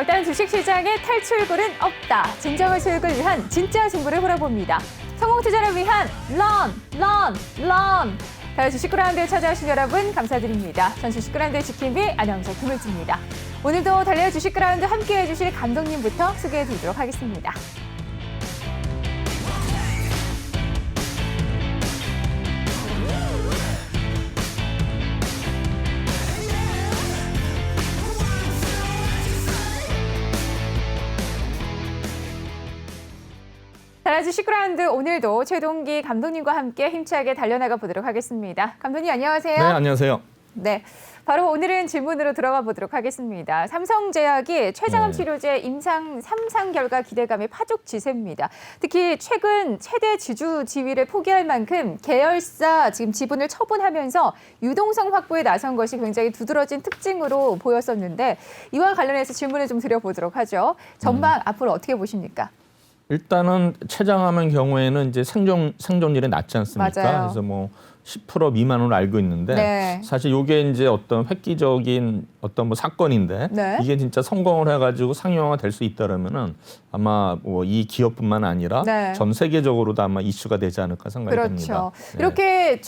일단 주식시장에 탈출구는 없다. 진정한 수익을 위한 진짜 승부를 걸어봅니다. 성공 투자를 위한 런! 주식그라운드에 찾아오신 여러분 감사드립니다. 전 주식그라운드의 지킴이 아나운서 김을지입니다. 오늘도 달려요 주식그라운드 함께해 주실 감독님부터 소개해 드리도록 하겠습니다. 주식그라운드 오늘도 최동기 감독님과 함께 힘차게 달려나가 보도록 하겠습니다. 감독님 안녕하세요. 네, 안녕하세요. 네, 바로 오늘은 질문으로 들어가 보도록 하겠습니다. 삼성제약이 췌장암 치료제 임상 3상 결과 기대감에 파죽지세입니다. 특히 최근 최대 주주 지위를 포기할 만큼 계열사 지금 지분을 처분하면서 유동성 확보에 나선 것이 굉장히 두드러진 특징으로 보였었는데 이와 관련해서 질문을 좀 드려보도록 하죠. 전망 앞으로 어떻게 보십니까? 일단은 췌장암의 경우에는 이제 생존율이 낮지 않습니까? 맞아요. 그래서 뭐 10% 미만으로 알고 있는데 네. 사실 이게 이제 어떤 획기적인 어떤 뭐 사건인데 네. 이게 진짜 성공을 해가지고 상용화가 될 수 있다라면은 아마 뭐 이 기업뿐만 아니라 네. 전 세계적으로도 아마 이슈가 되지 않을까 생각이 됩니다. 그렇죠. 이렇게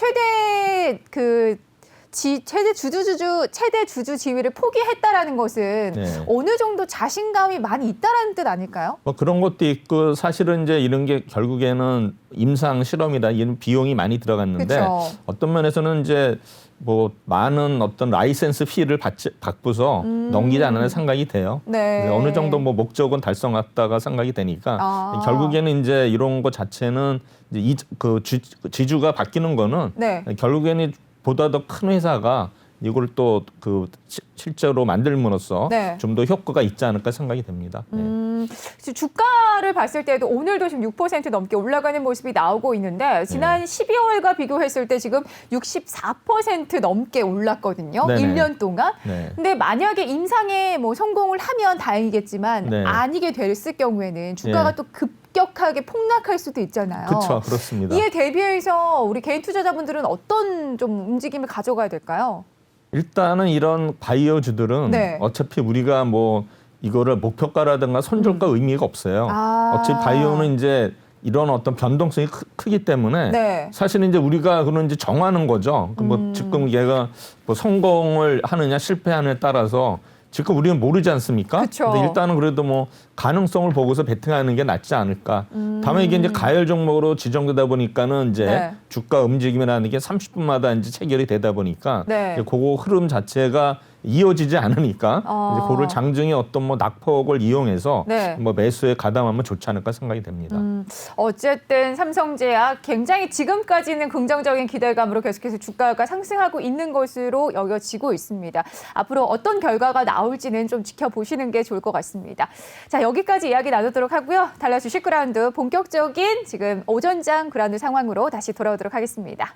최대 주주 지위를 포기했다라는 것은 네. 어느 정도 자신감이 많이 있다라는 뜻 아닐까요? 뭐 그런 것도 있고 사실은 이제 이런 게 결국에는 임상 실험이다 이런 비용이 많이 들어갔는데 그쵸. 어떤 면에서는 이제 뭐 많은 어떤 라이센스 피를 받고서 넘기지 않는 생각이 돼요. 네. 어느 정도 뭐 목적은 달성했다가 생각이 되니까 결국에는 이제 이런 것 자체는 이제 지주가 바뀌는 거는 네. 결국에는 보다 더 큰 회사가 이걸 또 실제로 만들므로써 네. 좀 더 효과가 있지 않을까 생각이 됩니다. 네. 주가를 봤을 때도 오늘도 지금 6% 넘게 올라가는 모습이 나오고 있는데 지난 12월과 비교했을 때 지금 64% 넘게 올랐거든요. 네네. 1년 동안. 네. 근데 만약에 임상에 뭐 성공을 하면 다행이겠지만 네. 아니게 됐을 경우에는 주가가 네. 또 급격하게 폭락할 수도 있잖아요. 그렇죠, 그렇습니다. 이에 대비해서 우리 개인 투자자분들은 어떤 좀 움직임을 가져가야 될까요? 일단은 이런 바이오주들은 네. 어차피 우리가 뭐 이거를 목표가라든가 손절가 의미가 없어요. 어차피 바이오는 이제 이런 어떤 변동성이 크기 때문에 네. 사실은 이제 우리가 그런 이제 정하는 거죠. 뭐 지금 얘가 뭐 성공을 하느냐 실패하느냐에 따라서 지금 우리는 모르지 않습니까? 그쵸. 근데 일단은 그래도 뭐 가능성을 보고서 베팅하는 게 낫지 않을까. 다만 이게 이제 가열 종목으로 지정되다 보니까는 이제 네. 주가 움직임이라는 게 30분마다 이제 체결이 되다 보니까 네. 이제 그거 흐름 자체가 이어지지 않으니까 이제 그거를 장중에 어떤 뭐 낙폭을 이용해서 네. 뭐 매수에 가담하면 좋지 않을까 생각이 됩니다. 어쨌든 삼성제약 굉장히 지금까지는 긍정적인 기대감으로 계속해서 주가가 상승하고 있는 것으로 여겨지고 있습니다. 앞으로 어떤 결과가 나올지는 좀 지켜보시는 게 좋을 것 같습니다. 자, 여기까지 이야기 나누도록 하고요. 달라 주식 그라운드 본격적인 지금 오전장 그라운드 상황으로 다시 돌아오도록 하겠습니다.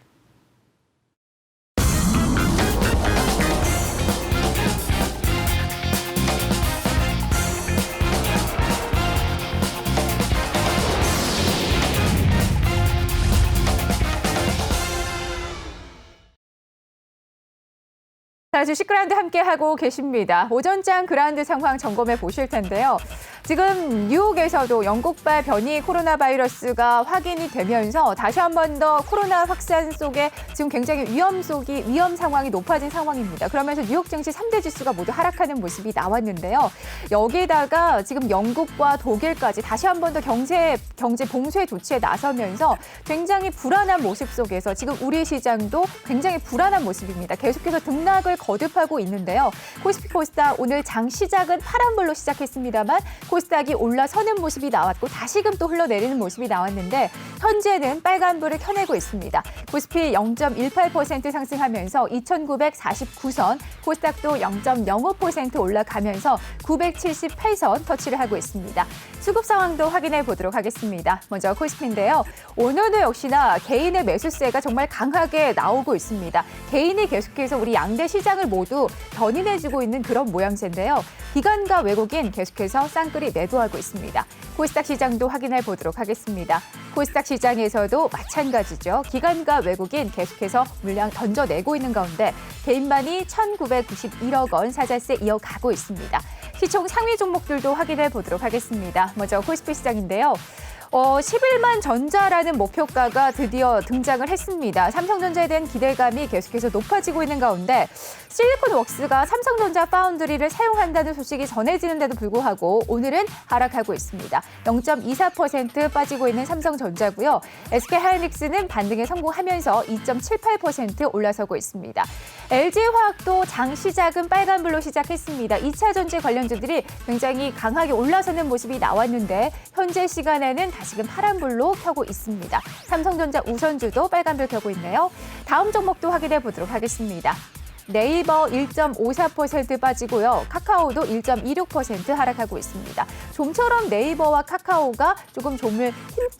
주식 그라운드 함께하고 계십니다. 오전장 그라운드 상황 점검해 보실 텐데요. 지금 뉴욕에서도 영국발 변이 코로나 바이러스가 확인이 되면서 다시 한 번 더 코로나 확산 속에 지금 굉장히 위험 상황이 높아진 상황입니다. 그러면서 뉴욕 증시 3대 지수가 모두 하락하는 모습이 나왔는데요. 여기다가 지금 영국과 독일까지 다시 한 번 더 경제 봉쇄 조치에 나서면서 굉장히 불안한 모습 속에서 지금 우리 시장도 굉장히 불안한 모습입니다. 계속해서 등락을 거듭하고 있는데요. 코스피 코스닥 오늘 장 시작은 파란불로 시작했습니다만 코스닥이 올라서는 모습이 나왔고 다시금 또 흘러내리는 모습이 나왔는데 현재는 빨간불을 켜내고 있습니다. 코스피 0.18% 상승하면서 2,949선, 코스닥도 0.05% 올라가면서 978선 터치를 하고 있습니다. 수급 상황도 확인해 보도록 하겠습니다. 먼저 코스피인데요. 오늘도 역시나 개인의 매수세가 정말 강하게 나오고 있습니다. 개인이 계속해서 우리 양대 시장을 모두 견인해주고 있는 그런 모양새인데요. 기관과 외국인 계속해서 쌍끌이 매도하고 있습니다. 코스닥 시장도 확인해 보도록 하겠습니다. 코스닥 시장에서도 마찬가지죠. 기관과 외국인 계속해서 물량 던져내고 있는 가운데 개인만이 1,991억 원 사잘세 이어가고 있습니다. 시총 상위 종목들도 확인해 보도록 하겠습니다. 먼저 코스피 시장인데요. 11만 전자라는 목표가가 드디어 등장을 했습니다. 삼성전자에 대한 기대감이 계속해서 높아지고 있는 가운데 실리콘웍스가 삼성전자 파운드리를 사용한다는 소식이 전해지는데도 불구하고 오늘은 하락하고 있습니다. 0.24% 빠지고 있는 삼성전자고요. SK하이닉스는 반등에 성공하면서 2.78% 올라서고 있습니다. LG화학도 장 시작은 빨간불로 시작했습니다. 2차 전지 관련주들이 굉장히 강하게 올라서는 모습이 나왔는데 현재 시간에는 다시금 파란불로 켜고 있습니다. 삼성전자 우선주도 빨간불 켜고 있네요. 다음 종목도 확인해 보도록 하겠습니다. 네이버 1.54% 빠지고요. 카카오도 1.26% 하락하고 있습니다. 좀처럼 네이버와 카카오가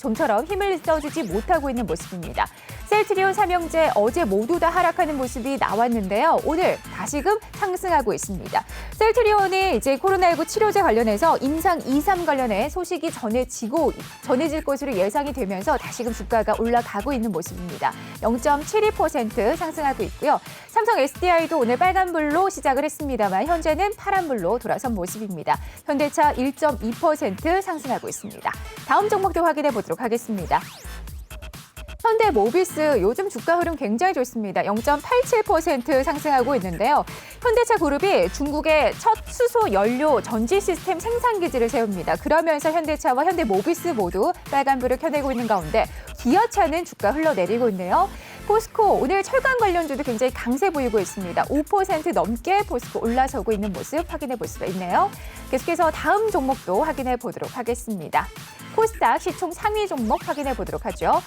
좀처럼 힘을 써주지 못하고 있는 모습입니다. 셀트리온, 삼형제 어제 모두 다 하락하는 모습이 나왔는데요. 오늘 다시금 상승하고 있습니다. 셀트리온이 이제 코로나19 치료제 관련해서 임상 2, 3 관련해 소식이 전해질 것으로 예상이 되면서 다시금 주가가 올라가고 있는 모습입니다. 0.72% 상승하고 있고요. 삼성 SDI도 오늘 빨간불로 시작을 했습니다만 현재는 파란불로 돌아선 모습입니다. 현대차 1.2% 상승하고 있습니다. 다음 종목도 확인해 보도록 하겠습니다. 현대모비스 요즘 주가 흐름 굉장히 좋습니다. 0.87% 상승하고 있는데요. 현대차 그룹이 중국의 첫 수소 연료 전지 시스템 생산 기지를 세웁니다. 그러면서 현대차와 현대모비스 모두 빨간불을 켜내고 있는 가운데 기아차는 주가 흘러내리고 있네요. 포스코 오늘 철강 관련주도 굉장히 강세 보이고 있습니다. 5% 넘게 포스코 올라서고 있는 모습 확인해 볼 수가 있네요. 계속해서 다음 종목도 확인해 보도록 하겠습니다. 코스닥 시총 상위 종목 확인해 보도록 하죠.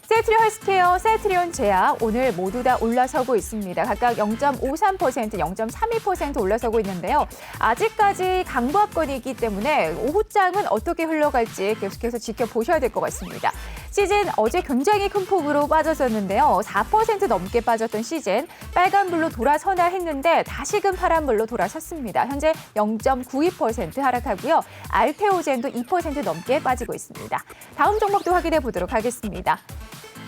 셀트리온 헬스케어, 셀트리온 제약 오늘 모두 다 올라서고 있습니다. 각각 0.53%, 0.32% 올라서고 있는데요. 아직까지 강보합권이기 때문에 오후장은 어떻게 흘러갈지 계속해서 지켜보셔야 될 것 같습니다. 시즌 어제 굉장히 큰 폭으로 빠졌었는데요. 4% 넘게 빠졌던 시즌 빨간불로 돌아서나 했는데 다시금 파란불로 돌아섰습니다. 현재 0.92% 하락하고요. 알테오젠도 2% 넘게 빠지고 있습니다. 다음 종목도 확인해 보도록 하겠습니다.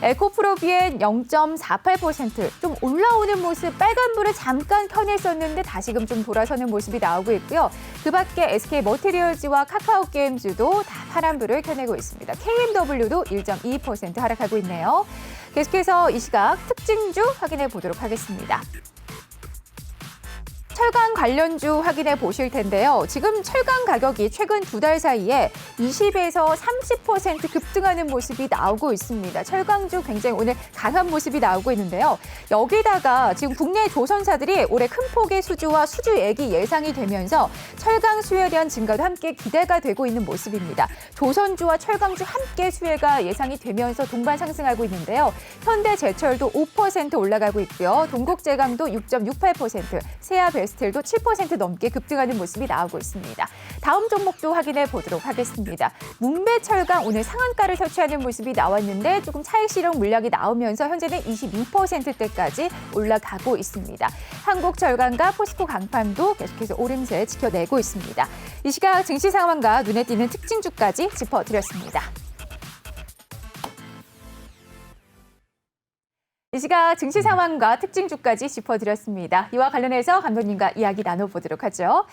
에코프로비엔 0.48% 좀 올라오는 모습 빨간불을 잠깐 켜냈었는데 다시금 좀 돌아서는 모습이 나오고 있고요. 그밖에 SK머티리얼즈와 카카오게임즈도 다 파란불을 켜내고 있습니다. KMW도 1.2% 하락하고 있네요. 계속해서 이 시각 특징주 확인해 보도록 하겠습니다. 철강 관련주 확인해 보실 텐데요. 지금 철강 가격이 최근 2달 사이에 20에서 30% 급등하는 모습이 나오고 있습니다. 철강주 굉장히 오늘 강한 모습이 나오고 있는데요. 여기다가 지금 국내 조선사들이 올해 큰 폭의 수주와 수주액이 예상이 되면서 철강 수요에 대한 증가도 함께 기대가 되고 있는 모습입니다. 조선주와 철강주 함께 수혜가 예상이 되면서 동반 상승하고 있는데요. 현대제철도 5% 올라가고 있고요. 동국제강도 6.68%, 세아베스텔도 7% 넘게 급등하는 모습이 나오고 있습니다. 다음 종목도 확인해 보도록 하겠습니다. 문배철강 오늘 상한가를 터치하는 모습이 나왔는데 조금 차익 실현 물량이 나오면서 현재는 22%대까지 올라가고 있습니다. 한국철강과 포스코 강판도 계속해서 오름세 지켜내고 있습니다. 이 시각 증시 상황과 눈에 띄는 특징주까지 짚어드렸습니다. 이 시각 증시 상황과 특징주까지 짚어드렸습니다. 이와 관련해서 감독님과 이야기 나눠보도록 하죠.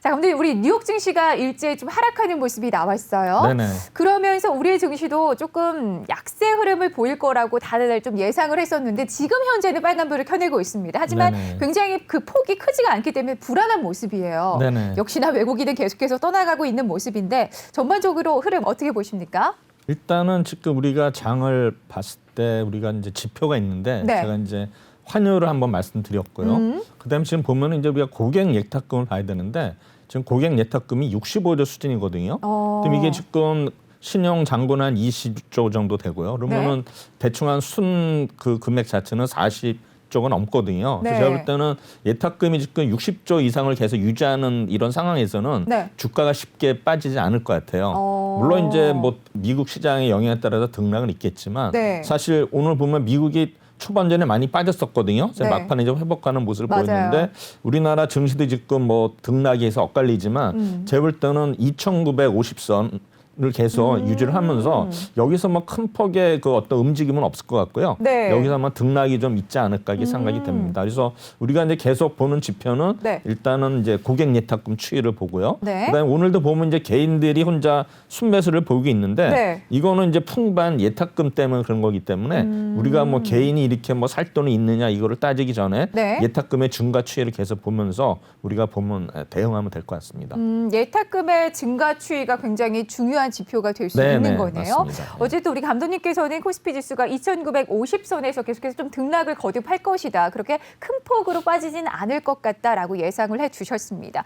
자, 감독님, 우리 뉴욕 증시가 일제히 좀 하락하는 모습이 나왔어요. 네네. 그러면서 우리의 증시도 조금 약세 흐름을 보일 거라고 다들 좀 예상을 했었는데 지금 현재는 빨간불을 켜내고 있습니다. 하지만 네네. 굉장히 그 폭이 크지가 않기 때문에 불안한 모습이에요. 네네. 역시나 외국인은 계속해서 떠나가고 있는 모습인데 전반적으로 흐름 어떻게 보십니까? 일단은 지금 우리가 장을 봤을 때 우리가 이제 지표가 있는데 네. 제가 이제 환율을 한번 말씀드렸고요. 그다음에 지금 보면은 이제 우리가 고객 예탁금을 봐야 되는데 지금 고객 예탁금이 65조 수준이거든요. 그럼 이게 지금 신용 잔고는 한 20조 정도 되고요. 그러면은 대충 한 순 그 금액 자체는 40조가 넘거든요. 네. 그래서 제가 볼 때는 예탁금이 지금 60조 이상을 계속 유지하는 이런 상황에서는 네. 주가가 쉽게 빠지지 않을 것 같아요. 물론 이제 뭐 미국 시장의 영향에 따라서 등락은 있겠지만 네. 사실 오늘 보면 미국이 초반전에 많이 빠졌었거든요. 네. 막판에 좀 회복하는 모습을 맞아요. 보였는데 우리나라 증시도 지금 뭐 등락이 해서 엇갈리지만 제가 볼 때는 2,950선 계속 유지를 하면서 여기서 뭐 큰 폭의 그 어떤 움직임은 없을 것 같고요. 네. 여기서 아마 등락이 좀 있지 않을까 이게 생각이 됩니다. 그래서 우리가 이제 계속 보는 지표는 네. 일단은 이제 고객 예탁금 추이를 보고요. 네. 그다음에 오늘도 보면 이제 개인들이 혼자 순매수를 보이고 있는데 네. 이거는 이제 풍부한 예탁금 때문에 그런 거기 때문에 우리가 뭐 개인이 이렇게 뭐 살 돈이 있느냐 이거를 따지기 전에 네. 예탁금의 증가 추이를 계속 보면서 우리가 보면 대응하면 될 것 같습니다. 예탁금의 증가 추이가 굉장히 중요한 지표가 될 수 네, 있는 네, 거네요. 맞습니다. 네. 어쨌든 우리 감독님께서는 코스피 지수가 2,950선에서 계속해서 좀 등락을 거듭할 것이다. 그렇게 큰 폭으로 빠지지는 않을 것 같다라고 예상을 해주셨습니다.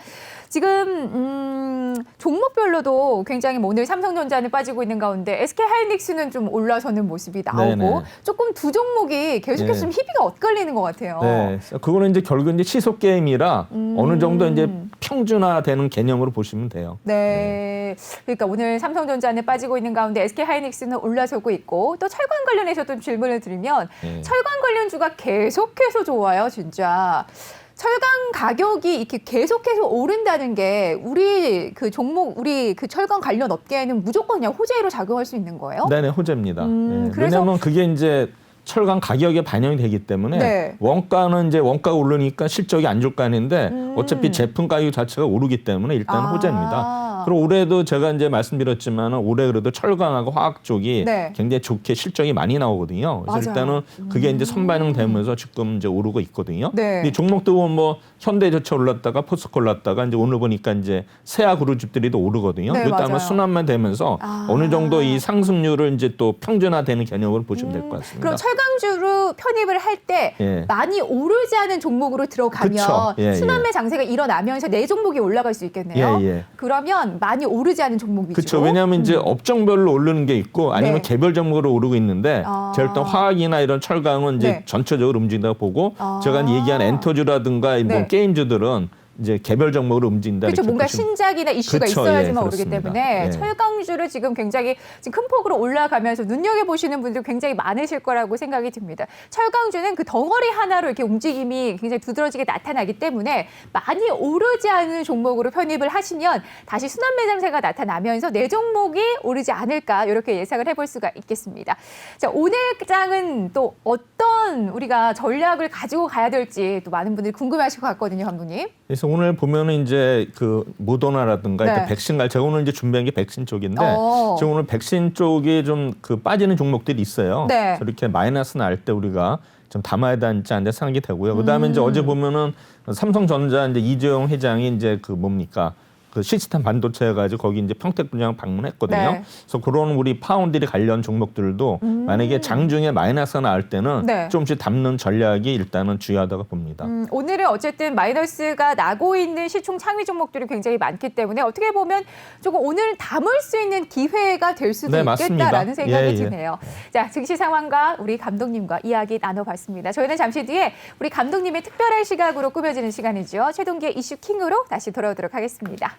지금 종목별로도 굉장히 뭐 오늘 삼성전자는 빠지고 있는 가운데 SK하이닉스는 좀 올라서는 모습이 나오고 네네. 조금 두 종목이 계속해서 네. 좀 희비가 엇갈리는 것 같아요. 네, 그거는 이제 결국 이제 시속 게임이라 어느 정도 이제 평준화되는 개념으로 보시면 돼요. 네. 그러니까 오늘 삼성전자는 빠지고 있는 가운데 SK하이닉스는 올라서고 있고 또 철강 관련해서 좀 질문을 드리면 네. 철강 관련주가 계속해서 좋아요, 진짜. 철강 가격이 이렇게 계속해서 오른다는 게 우리 그 종목, 우리 그 철강 관련 업계에는 무조건 그냥 호재로 작용할 수 있는 거예요? 네네, 호재입니다. 네. 그래서- 왜냐하면 그게 이제 철강 가격에 반영이 되기 때문에 네. 원가는 이제 원가가 오르니까 실적이 안 좋을 거 아닌데 어차피 제품 가격 자체가 오르기 때문에 일단 호재입니다. 그리고 올해도 제가 이제 말씀드렸지만 올해 그래도 철강하고 화학 쪽이 네. 굉장히 좋게 실적이 많이 나오거든요. 그래서 맞아요. 일단은 그게 이제 선반영되면서 지금 이제 오르고 있거든요. 네. 근데 종목도 보면 뭐 현대제철 올랐다가 포스코 올랐다가 이제 오늘 보니까 이제 세아 그룹집들이 또 오르거든요. 네, 이것도 아마 맞아요. 순환만 되면서 어느 정도 이 상승률을 이제 또 평준화되는 개념으로 보시면 될 것 같습니다. 그럼 철강주로 편입을 할 때 예. 많이 오르지 않은 종목으로 들어가면 그쵸. 예, 순환매 장세가 일어나면서 내 종목이 올라갈 수 있겠네요. 예, 예. 그러면 많이 오르지 않은 종목 위주로. 그렇죠. 왜냐하면 이제 업종별로 오르는 게 있고 아니면 네. 개별 종목으로 오르고 있는데 제가 일단 화학이나 이런 철강은 이제 네. 전체적으로 움직인다고 보고 제가 얘기한 엔터주라든가 뭐 네. 게임주들은 이제 개별 종목으로 움직인다. 그렇죠. 이렇게 뭔가 보시면 신작이나 이슈가 그쵸, 있어야지만 예, 오르기 그렇습니다. 때문에 예. 철강주를 지금 굉장히 지금 큰 폭으로 올라가면서 눈여겨보시는 분들 굉장히 많으실 거라고 생각이 듭니다. 철강주는 그 덩어리 하나로 이렇게 움직임이 굉장히 두드러지게 나타나기 때문에 많이 오르지 않은 종목으로 편입을 하시면 다시 순환매장세가 나타나면서 내 종목이 오르지 않을까 이렇게 예상을 해볼 수가 있겠습니다. 자, 오늘 장은 또 어떤 우리가 전략을 가지고 가야 될지 또 많은 분들이 궁금해하실 것 같거든요, 감독님. 그래서 오늘 보면은 이제 그 모더나라든가 네. 이렇게 백신갈 제가 오늘 이제 준비한 게 백신 쪽인데 어. 지금 오늘 백신 쪽이 좀 그 빠지는 종목들이 있어요. 네. 그래서 이렇게 마이너스 날 때 우리가 좀 담아야 되지 않나 생각이 되고요. 그다음에 이제 어제 보면은 삼성전자 이제 이재용 회장이 이제 그 뭡니까? 그 시스템 반도체 해가지고 거기 이제 평택 분양 방문했거든요. 네. 그래서 그런 우리 파운드리 관련 종목들도 만약에 장중에 마이너스가 나올 때는 네. 조금씩 담는 전략이 일단은 중요하다고 봅니다. 오늘은 어쨌든 마이너스가 나고 있는 시총 상위 종목들이 굉장히 많기 때문에 어떻게 보면 조금 오늘 담을 수 있는 기회가 될 수도 네, 맞습니다. 있겠다라는 생각이 예, 예. 드네요. 자, 증시 상황과 우리 감독님과 이야기 나눠봤습니다. 저희는 잠시 뒤에 우리 감독님의 특별한 시각으로 꾸며지는 시간이죠. 최동기의 이슈 킹으로 다시 돌아오도록 하겠습니다.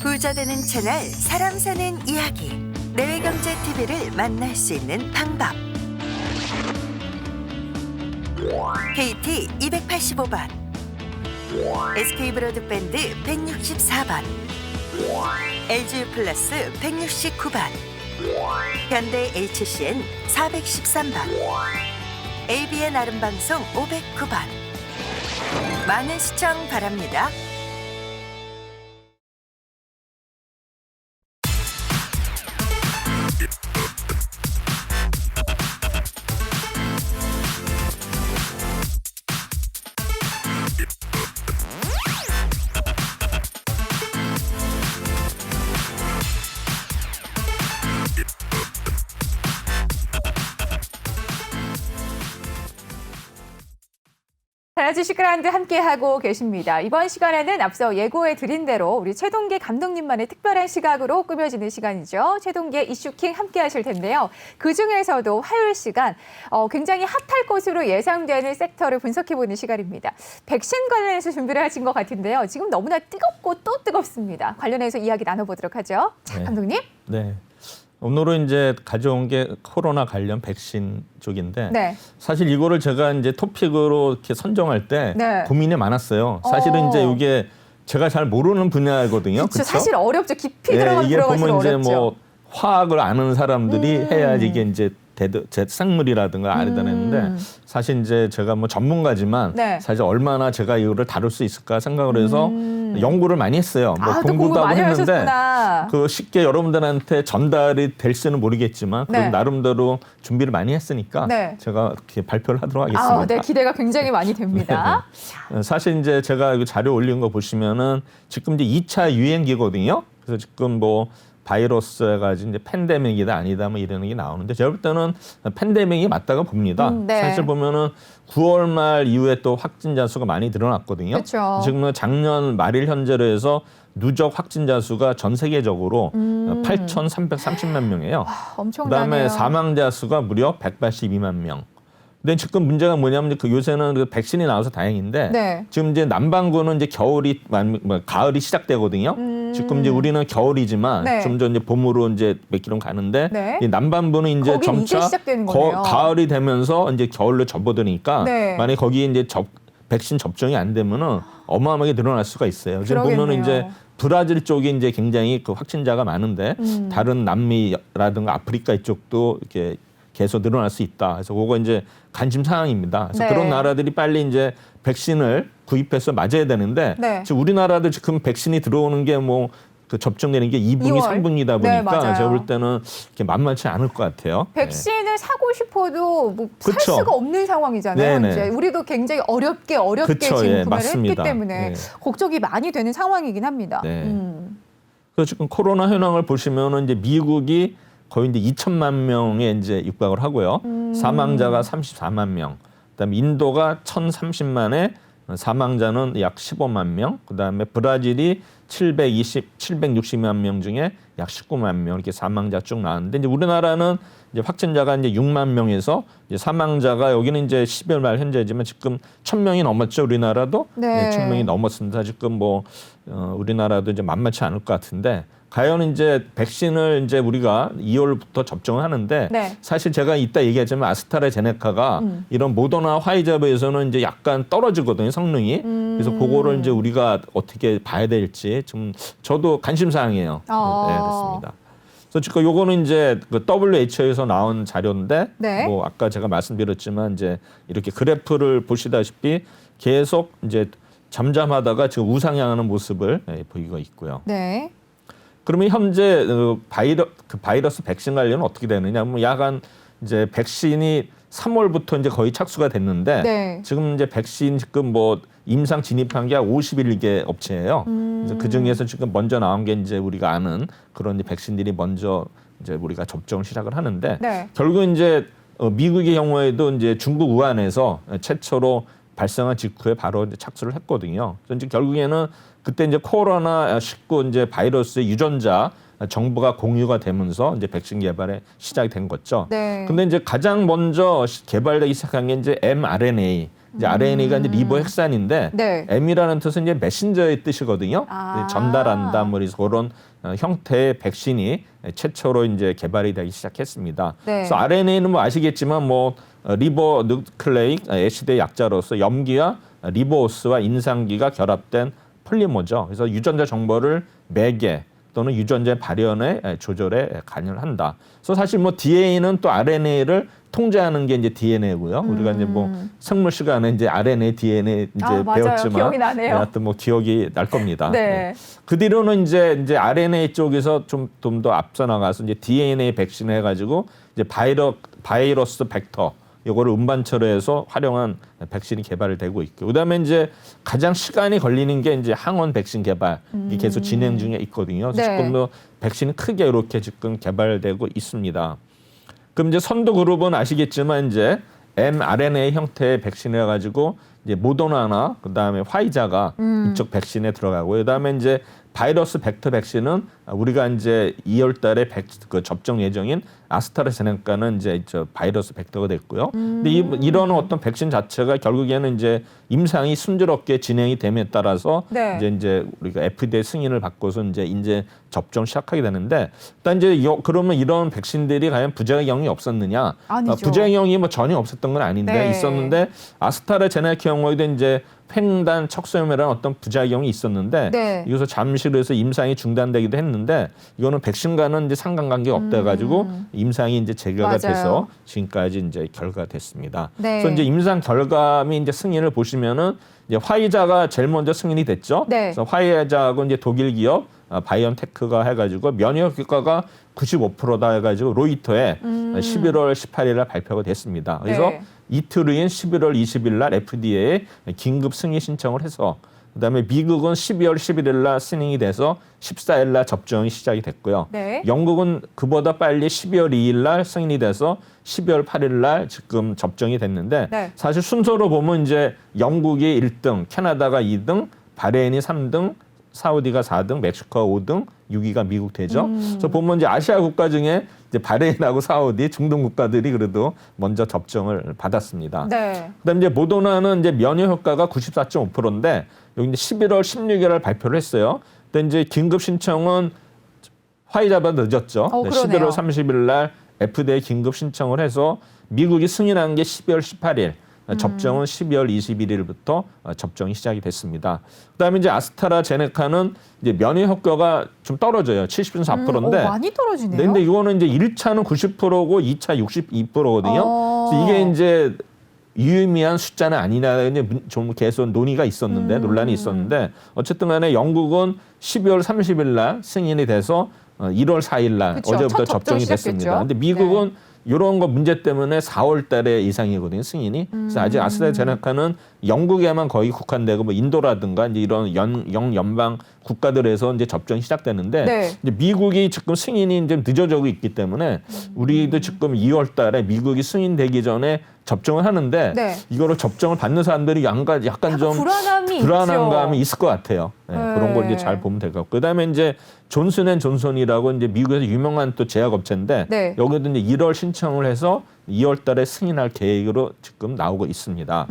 부자 되는 채널 사람 사는 이야기 내외경제 TV를 만날 수 있는 방법 KT 285번 SK브로드밴드 164번 LG 플러스 169번 현대 HCN 413번 ABN 아름방송 509번 많은 시청 바랍니다. 다나지 시그란드 함께하고 계십니다. 이번 시간에는 앞서 예고해 드린 대로 우리 최동기 감독님만의 특별한 시각으로 꾸며지는 시간이죠. 최동기의 이슈킹 함께하실 텐데요. 그중에서도 화요일 시간 굉장히 핫할 것으로 예상되는 섹터를 분석해보는 시간입니다. 백신 관련해서 준비를 하신 것 같은데요. 지금 너무나 뜨겁고 또 뜨겁습니다. 관련해서 이야기 나눠보도록 하죠. 자, 네. 감독님. 네. 오늘은 이제 가져온 게 코로나 관련 백신 쪽인데 네. 사실 이거를 제가 이제 토픽으로 이렇게 선정할 때 네. 고민이 많았어요. 사실은 이제 이게 제가 잘 모르는 분야거든요. 그렇죠. 그쵸? 사실 어렵죠. 깊이 네, 들어가면 이게 들어갈수록 보면 이제 어렵죠. 뭐 화학을 아는 사람들이 해야지 이게 이제 생물이라든가 알아내는데 사실 이제 제가 뭐 전문가지만 네. 사실 얼마나 제가 이거를 다룰 수 있을까 생각을 해서 연구를 많이 했어요. 뭐 또 공부 공부도 하고 많이 했는데 하셨구나. 그 쉽게 여러분들한테 전달이 될지는 모르겠지만 그래도 네. 나름대로 준비를 많이 했으니까 네. 제가 이렇게 발표를 하도록 하겠습니다. 네, 기대가 굉장히 많이 됩니다. 사실 이제 제가 이 자료 올린 거 보시면은 지금 이제 2차 유행기거든요. 그래서 지금 뭐 바이러스가 이제 팬데믹이다 아니다 뭐 이런 게 나오는데 제가 볼 때는 팬데믹이 맞다고 봅니다. 네. 사실 보면은 9월 말 이후에 또 확진자 수가 많이 늘어났거든요. 그렇죠. 지금 작년 말일 현재로 해서 누적 확진자 수가 전 세계적으로 8,330만 명이에요. 엄청나네요. 그다음에 사망자 수가 무려 182만 명. 근데 지금 문제가 뭐냐면 그 요새는 그 백신이 나와서 다행인데 네. 지금 이제 남반구는 이제 가을이 시작되거든요. 지금 이제 우리는 겨울이지만 네. 좀 전 이제 봄으로 이제 몇 킬로 가는데 네. 이 남반부는 이제 거긴 이제 점차 시작되는 거네요. 가을이 되면서 이제 겨울로 접어드니까 네. 만약 거기에 이제 백신 접종이 안 되면은 어마어마하게 늘어날 수가 있어요. 지금 보면은 이제 브라질 쪽이 이제 굉장히 그 확진자가 많은데 다른 남미라든가 아프리카 이쪽도 이렇게 계속 늘어날 수 있다. 그래서 그거 이제 관심 사항입니다. 그래서 네. 그런 나라들이 빨리 이제 백신을 구입해서 맞아야 되는데 네. 지금 우리나라도 지금 백신이 들어오는 게 뭐 그 접종되는 게 2분기, 2월. 3분기다 네, 보니까 맞아요. 제가 볼 때는 이렇게 만만치 않을 것 같아요. 백신을 사고 싶어도 뭐 살 그쵸. 수가 없는 상황이잖아요. 네네. 이제 우리도 굉장히 어렵게 그쵸, 지금 예, 구매를 맞습니다. 했기 때문에 네. 걱정이 많이 되는 상황이긴 합니다. 네. 그래서 지금 코로나 현황을 보시면은 이제 미국이 거의 이제 2천만 명에 이제 육박을 하고요. 사망자가 34만 명. 그다음에 인도가 1,030만에 사망자는 약 15만 명. 그다음에 브라질이 760만 명 중에 약 19만 명 이렇게 사망자 쭉 나왔는데 이제 우리나라는 이제 확진자가 이제 6만 명에서 이제 사망자가 여기는 이제 12월 말 현재지만 지금 1,000명이 넘었죠. 우리나라도 네. 1,000명이 넘었습니다. 지금 뭐 우리나라도 이제 만만치 않을 것 같은데 과연 이제 백신을 이제 우리가 2월부터 접종을 하는데 네. 사실 제가 이따 얘기하지만 아스트라제네카가 이런 모더나 화이자에서는 이제 약간 떨어지거든요 성능이. 그래서 그거를 이제 우리가 어떻게 봐야 될지 좀 저도 관심 사항이에요. 네, 그렇습니다. 그래서 지금 요거는 이제 그 WHO에서 나온 자료인데 네. 뭐 아까 제가 말씀드렸지만 이제 이렇게 그래프를 보시다시피 계속 이제 잠잠하다가 지금 우상향하는 모습을 보이고 있고요. 네. 그러면 현재 바이러스 백신 관련은 어떻게 되느냐? 뭐 약간 이제 백신이 3월부터 이제 거의 착수가 됐는데 네. 지금 이제 백신 지금 뭐 임상 진입한 게 51개 업체예요. 그래서 그 중에서 지금 먼저 나온 게 이제 우리가 아는 그런 백신들이 먼저 이제 우리가 접종을 시작을 하는데 네. 결국 이제 미국의 경우에도 이제 중국 우한에서 최초로 발생한 직후에 바로 이제 착수를 했거든요. 그래서 이제 결국에는 그때 이제 코로나19 이제 바이러스의 유전자 정보가 공유가 되면서 이제 백신 개발에 시작이 된 거죠. 네. 근데 이제 가장 먼저 개발되기 시작한 게 이제 mRNA. 이제 RNA가 이제 리보 핵산인데 네. M이라는 뜻은 이제 메신저의 뜻이거든요. 아. 전달한다 뭐 그래서 그런 형태의 백신이 최초로 이제 개발이 되기 시작했습니다. 네. 그래서 RNA는 뭐 아시겠지만 뭐 리보 누클레익 애시드의 약자로서 염기와 리보스와 인상기가 결합된 폴리머죠. 그래서 유전자 정보를 매개 또는 유전자 발현에 조절에 관여를 한다. 그래서 사실 뭐 DNA는 또 RNA를 통제하는 게 이제 DNA고요. 우리가 이제 뭐 생물 시간에 이제 RNA, DNA 이제 맞아요. 배웠지만 기억이 나네요. 하여튼 뭐 기억이 날 겁니다. 네. 그 뒤로는 이제 RNA 쪽에서 좀 더 앞서 나가서 이제 DNA 백신 해가지고 이제 바이러스 벡터 이거를 운반처로 해서 활용한 백신이 개발되고 있고, 그다음에 이제 가장 시간이 걸리는 게 이제 항원 백신 개발이 계속 진행 중에 있거든요. 그래서 네. 지금도 백신이 크게 이렇게 지금 개발되고 있습니다. 그럼 이제 선도 그룹은 아시겠지만 이제 mRNA 형태의 백신을 해가지고 이제 모더나나 그다음에 화이자가 이쪽 백신에 들어가고, 그다음에 이제 바이러스 벡터 백신은 우리가 이제 2월달에 접종 예정인 아스트라제네카는 이제 저 바이러스 벡터가 됐고요. 근데 이런 어떤 백신 자체가 결국에는 이제 임상이 순조롭게 진행이 됨에 따라서 네. 이제 우리가 FDA 승인을 받고서 이제 접종 시작하게 되는데, 일단 이제 그러면 이런 백신들이 과연 부작용이 없었느냐? 아니죠. 부작용이 뭐 전혀 없었던 건 아닌데 네. 있었는데 아스트라제네카 경우에도 이제 횡단 척수염이라는 어떤 부작용이 있었는데 네. 이것을 잠시로 해서 임상이 중단되기도 했는데 이거는 백신과는 이제 상관관계가 없다 가지고 임상이 이제 재개가 맞아요. 돼서 지금까지 이제 결과됐습니다. 네. 그래서 이제 임상 결과미 이제 승인을 보시면은 이제 화이자가 제일 먼저 승인이 됐죠. 네. 그래서 화이자하고 이제 독일 기업 바이언테크가 해가지고 면역 효과가 95%다 해가지고 로이터에 11월 18일날 발표가 됐습니다. 그래서 네. 이틀 후인 11월 20일날 FDA에 긴급 승인 신청을 해서 그다음에 미국은 12월 11일날 승인이 돼서 14일날 접종이 시작이 됐고요. 네. 영국은 그보다 빨리 12월 2일날 승인이 돼서 12월 8일날 지금 접종이 됐는데 네. 사실 순서로 보면 이제 영국이 1등, 캐나다가 2등, 바레인이 3등, 사우디가 4등, 멕시코가 5등, 6위가 미국 되죠. 그래서 보면 이제 아시아 국가 중에 이제 바레인하고 사우디 중동 국가들이 그래도 먼저 접종을 받았습니다. 네. 그다음에 이제 모더나는 이제 면역 효과가 94.5%인데 여기 이제 11월 16일날 발표를 했어요. 근데 이제 긴급 신청은 화이자보다 늦었죠. 네, 그러네요. 11월 30일날 FDA 긴급 신청을 해서 미국이 승인한 게 12월 18일. 접종은 12월 21일부터 접종이 시작이 됐습니다. 그다음에 이제 아스트라제네카는 이제 면역 효과가 좀 떨어져요. 74%인데. 많이 떨어지네요. 근데 이거는 이제 1차는 90%고 2차 62%거든요. 그래서 이게 이제 유의미한 숫자는 아니냐 좀 계속 논의가 있었는데 논란이 있었는데 어쨌든 간에 영국은 12월 30일 날 승인이 돼서 1월 4일 날 그쵸, 어제부터 첫 접종이 접종이 됐습니다. 근데 미국은 이런 거 문제 때문에 4월 달에 이상이거든요, 승인이. 그래서 아직 아스트라제네카는 영국에만 거의 국한되고 뭐 인도라든가 이제 이런 영연방 국가들에서 이제 접종이 시작되는데 네. 이제 미국이 지금 승인이 좀 늦어지고 있기 때문에 우리도 지금 2월 달에 미국이 승인되기 전에 접종을 하는데 네. 이거를 접종을 받는 사람들이 약간 좀 불안함이 불안한 있죠. 감이 있을 것 같아요. 네, 그런 걸 이제 잘 보면 될 것 같고. 그다음에 이제 존슨앤존슨이라고 이제 미국에서 유명한 또 제약업체인데 네. 여기도 이제 1월 신청을 해서 2월 달에 승인할 계획으로 지금 나오고 있습니다.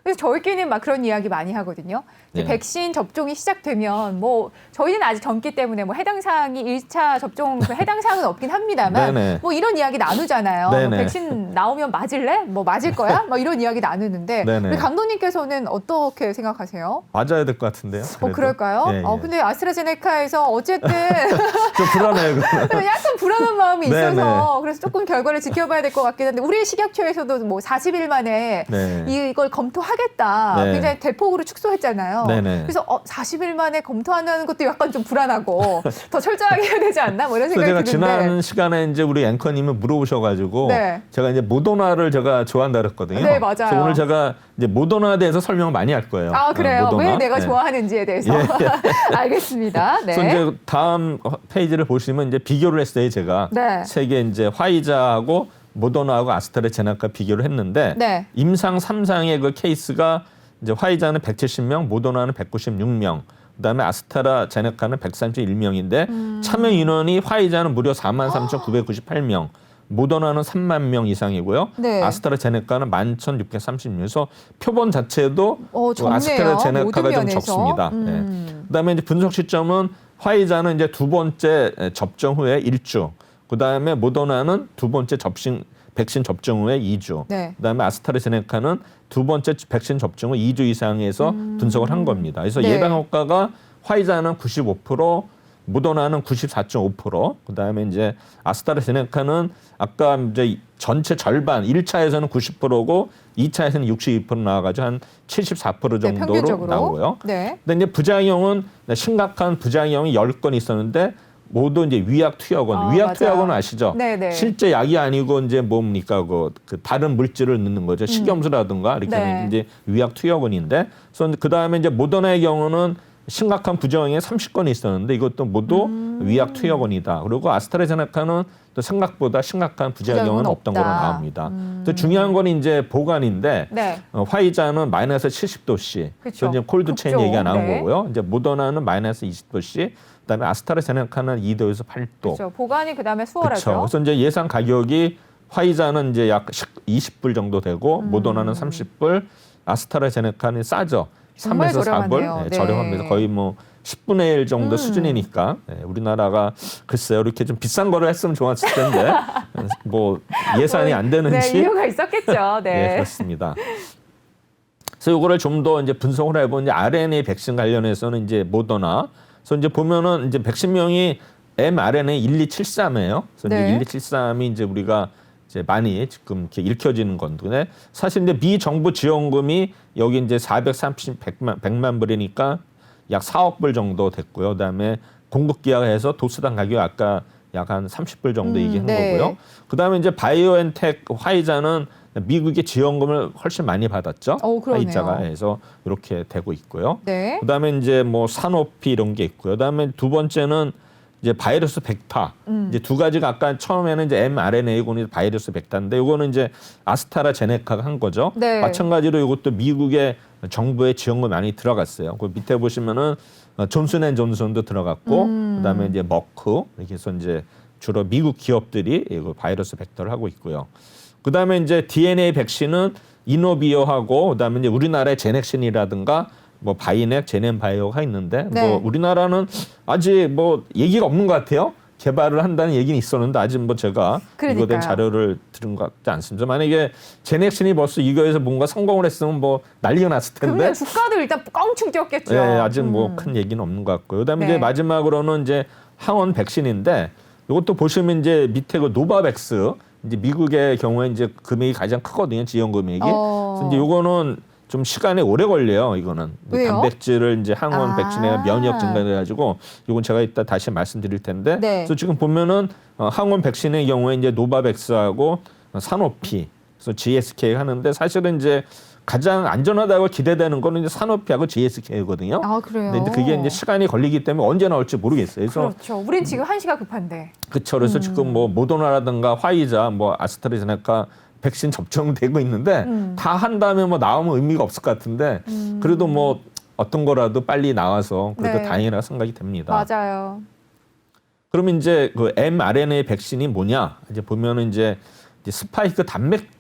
그래서 저희끼리는 막 그런 이야기 많이 하거든요. 이제 네. 백신 접종이 시작되면 뭐 저희는 아직 젊기 때문에 뭐 해당 사항이 1차 접종 해당 사항은 없긴 합니다만 네네. 뭐 이런 이야기 나누잖아요. 뭐 네네. 백신 나오면 맞을래? 뭐 맞을 거야? 뭐 이런 이야기 나누는데 네네. 우리 감독님께서는 어떻게 생각하세요? 맞아야 될 것 같은데요. 그래도. 그럴까요? 예, 예. 근데 아스트라제네카에서 어쨌든 좀 불안해요. 그거는. 약간 불안한 마음이 네네. 있어서 그래서 조금 결과를 지켜봐야 될 것 같긴 한데 우리 식약처에서도 뭐 40일 만에 네. 이걸 검토하겠다. 네. 굉장히 대폭으로 축소했잖아요. 네네. 그래서 40일 만에 검토한다는 것도 약간 좀 불안하고 더 철저하게 해야 되지 않나? 뭐 이런 그래서 생각이 제가 드는데. 지난 시간에 이제 우리 앵커님을 물어보셔가지고 네. 제가 이제 모더나를 제가 좋아한다 그랬거든요. 네, 맞아요. 그래서 오늘 제가 이제 모더나에 대해서 설명을 많이 할 거예요. 아, 그래요? 모더나. 왜 내가 네. 좋아하는지에 대해서. 알겠습니다. 네. 그래서 이제 다음 페이지를 보시면 이제 비교를 했어요, 제가. 네. 세계 이제 화이자하고 모더나하고 아스트라제네카 비교를 했는데 네. 임상 3상의 그 케이스가 이제 화이자는 170명, 모더나는 196명. 그다음에 아스트라제네카는 131명인데 참여 인원이 화이자는 무려 43,998명. 모더나는 3만 명 이상이고요. 네. 아스트라제네카는 11,636. 그래서 표본 자체도 적네요. 아스트라제네카가 모든 좀 면에서. 적습니다. 네. 그다음에 이제 분석 시점은 화이자는 이제 두 번째 접종 후에 1주. 그다음에 모더나는 두 번째 백신 접종 후에 2주. 네. 그다음에 아스트라제네카는 두 번째 백신 접종 후 2주 이상에서 분석을 한 겁니다. 그래서 네. 예방 효과가 화이자는 95%, 모더나는 94.5%, 그다음에 이제 아스트라제네카는 아까 이제 전체 절반 1차에서는 90%고 2차에서는 62% 나와가지고 한 74% 네, 정도로 평균적으로. 나오고요. 네. 근데 이제 부작용은 심각한 부작용이 10건 있었는데 모두 이제 위약 투여건. 위약 맞아요. 투여건은 아시죠? 네네. 실제 약이 아니고 이제 뭡니까 그 다른 물질을 넣는 거죠. 식염수라든가 이렇게 네. 하는 이제 위약 투여건인데. 그래서 그 다음에 이제 모더나의 경우는 심각한 부작용이 30건이 있었는데 이것도 모두 위약 투여건이다. 그리고 아스트라제네카는 또 생각보다 심각한 부작용은 부작용은 없던 없다. 거로 나옵니다. 또 중요한 건 이제 보관인데 네. 화이자는 마이너스 70도씨. 그쵸. 이제 콜드 체인 덥죠. 얘기가 나온 네. 거고요. 이제 모더나는 마이너스 20도씨. 그다음에 아스트라제네카는 2도에서 8도. 그렇죠. 보관이 그다음에 그렇죠. 수월하죠. 그래서 이제 예상 가격이 화이자는 이제 약 20불 정도 되고 모더나는 30불, 아스트라제네카는 싸죠. 정말 3에서 4불 저렴하네요. 네, 네. 저렴합니다. 거의 뭐 10분의 1 정도 수준이니까 우리나라가 글쎄요 이렇게 좀 비싼 거를 했으면 좋았을 텐데 뭐 예산이 안 되는지 네, 이유가 있었겠죠. 네, 네. 그렇습니다. 그래서 이거를 좀 더 이제 분석을 해보면 이제 RNA 백신 관련해서는 이제 모더나. 그래서 이제 보면은 이제 백신명이 mRNA 1273이에요. 그래서 네. 이제 1273이 이제 우리가 이제 많이 지금 이렇게 읽혀지는 건데 사실 이제 미 정부 지원금이 여기 이제 100만 불이니까 약 4억 불 정도 됐고요. 그다음에 공급 기약해서 도수당 가격 아까 약 한 30불 정도 얘기한 네. 거고요. 그다음에 이제 바이오엔텍 화이자는 미국의 지원금을 훨씬 많이 받았죠. 그러네요. 화이자가 해서 이렇게 되고 있고요. 네. 그다음에 이제 뭐 산오피 이런 게 있고요. 그다음에 두 번째는 이제 바이러스 벡터. 이제 두 가지가 아까 처음에는 이제 mRNA고 바이러스 벡터인데 이거는 이제 아스트라제네카가 한 거죠. 네. 마찬가지로 이것도 미국의 정부의 지원금 많이 들어갔어요. 그 밑에 보시면은 존슨앤존슨도 들어갔고 그다음에 이제 머크 이렇게 해서 이제 주로 미국 기업들이 이거 바이러스 벡터를 하고 있고요. 그다음에 이제 DNA 백신은 이노비어하고 그다음에 이제 우리나라의 제넥신이라든가 뭐 바이넥, 제넨바이오가 있는데 네. 뭐 우리나라는 아직 뭐 얘기가 없는 것 같아요. 개발을 한다는 얘기는 있었는데 아직 뭐 제가 그러니까요. 이거에 대한 자료를 들은 것 같지 않습니다. 만약에 제넥신이 벌써 이거에서 뭔가 성공을 했으면 뭐 난리가 났을 텐데. 그러면 주가도 일단 껑충 뛰었겠죠. 네, 아직 뭐 큰 얘기는 없는 것 같고요. 그다음에 네. 이제 마지막으로는 이제 항원 백신인데 이것도 보시면 이제 밑에 그 노바백스 이제 미국의 경우에 이제 금액이 가장 크거든요. 지원 금액이. 그래서 이제 요거는 좀 시간이 오래 걸려요. 이거는 왜요? 단백질을 이제 항원 백신에 면역 증가해 가지고 이건 제가 이따 다시 말씀드릴 텐데. 네. 그래서 지금 보면은 항원 백신의 경우에 이제 노바백스하고 사노피 그래서 GSK 하는데 사실은 이제 가장 안전하다고 기대되는 거는 이제 사노피하고 GSK거든요. 아, 그래요? 근데 이제 그게 이제 시간이 걸리기 때문에 언제 나올지 모르겠어요. 그래서 그렇죠. 우린 지금 한시가 급한데. 그렇죠. 그래서 지금 뭐 모더나라든가 화이자, 뭐 아스트라제네카 백신 접종되고 있는데 다 한 다음에 뭐 나오면 의미가 없을 것 같은데 그래도 뭐 어떤 거라도 빨리 나와서 그래도 네. 다행이라 생각이 됩니다. 맞아요. 그러면 이제 그 mRNA 백신이 뭐냐? 이제 보면은 이제 스파이크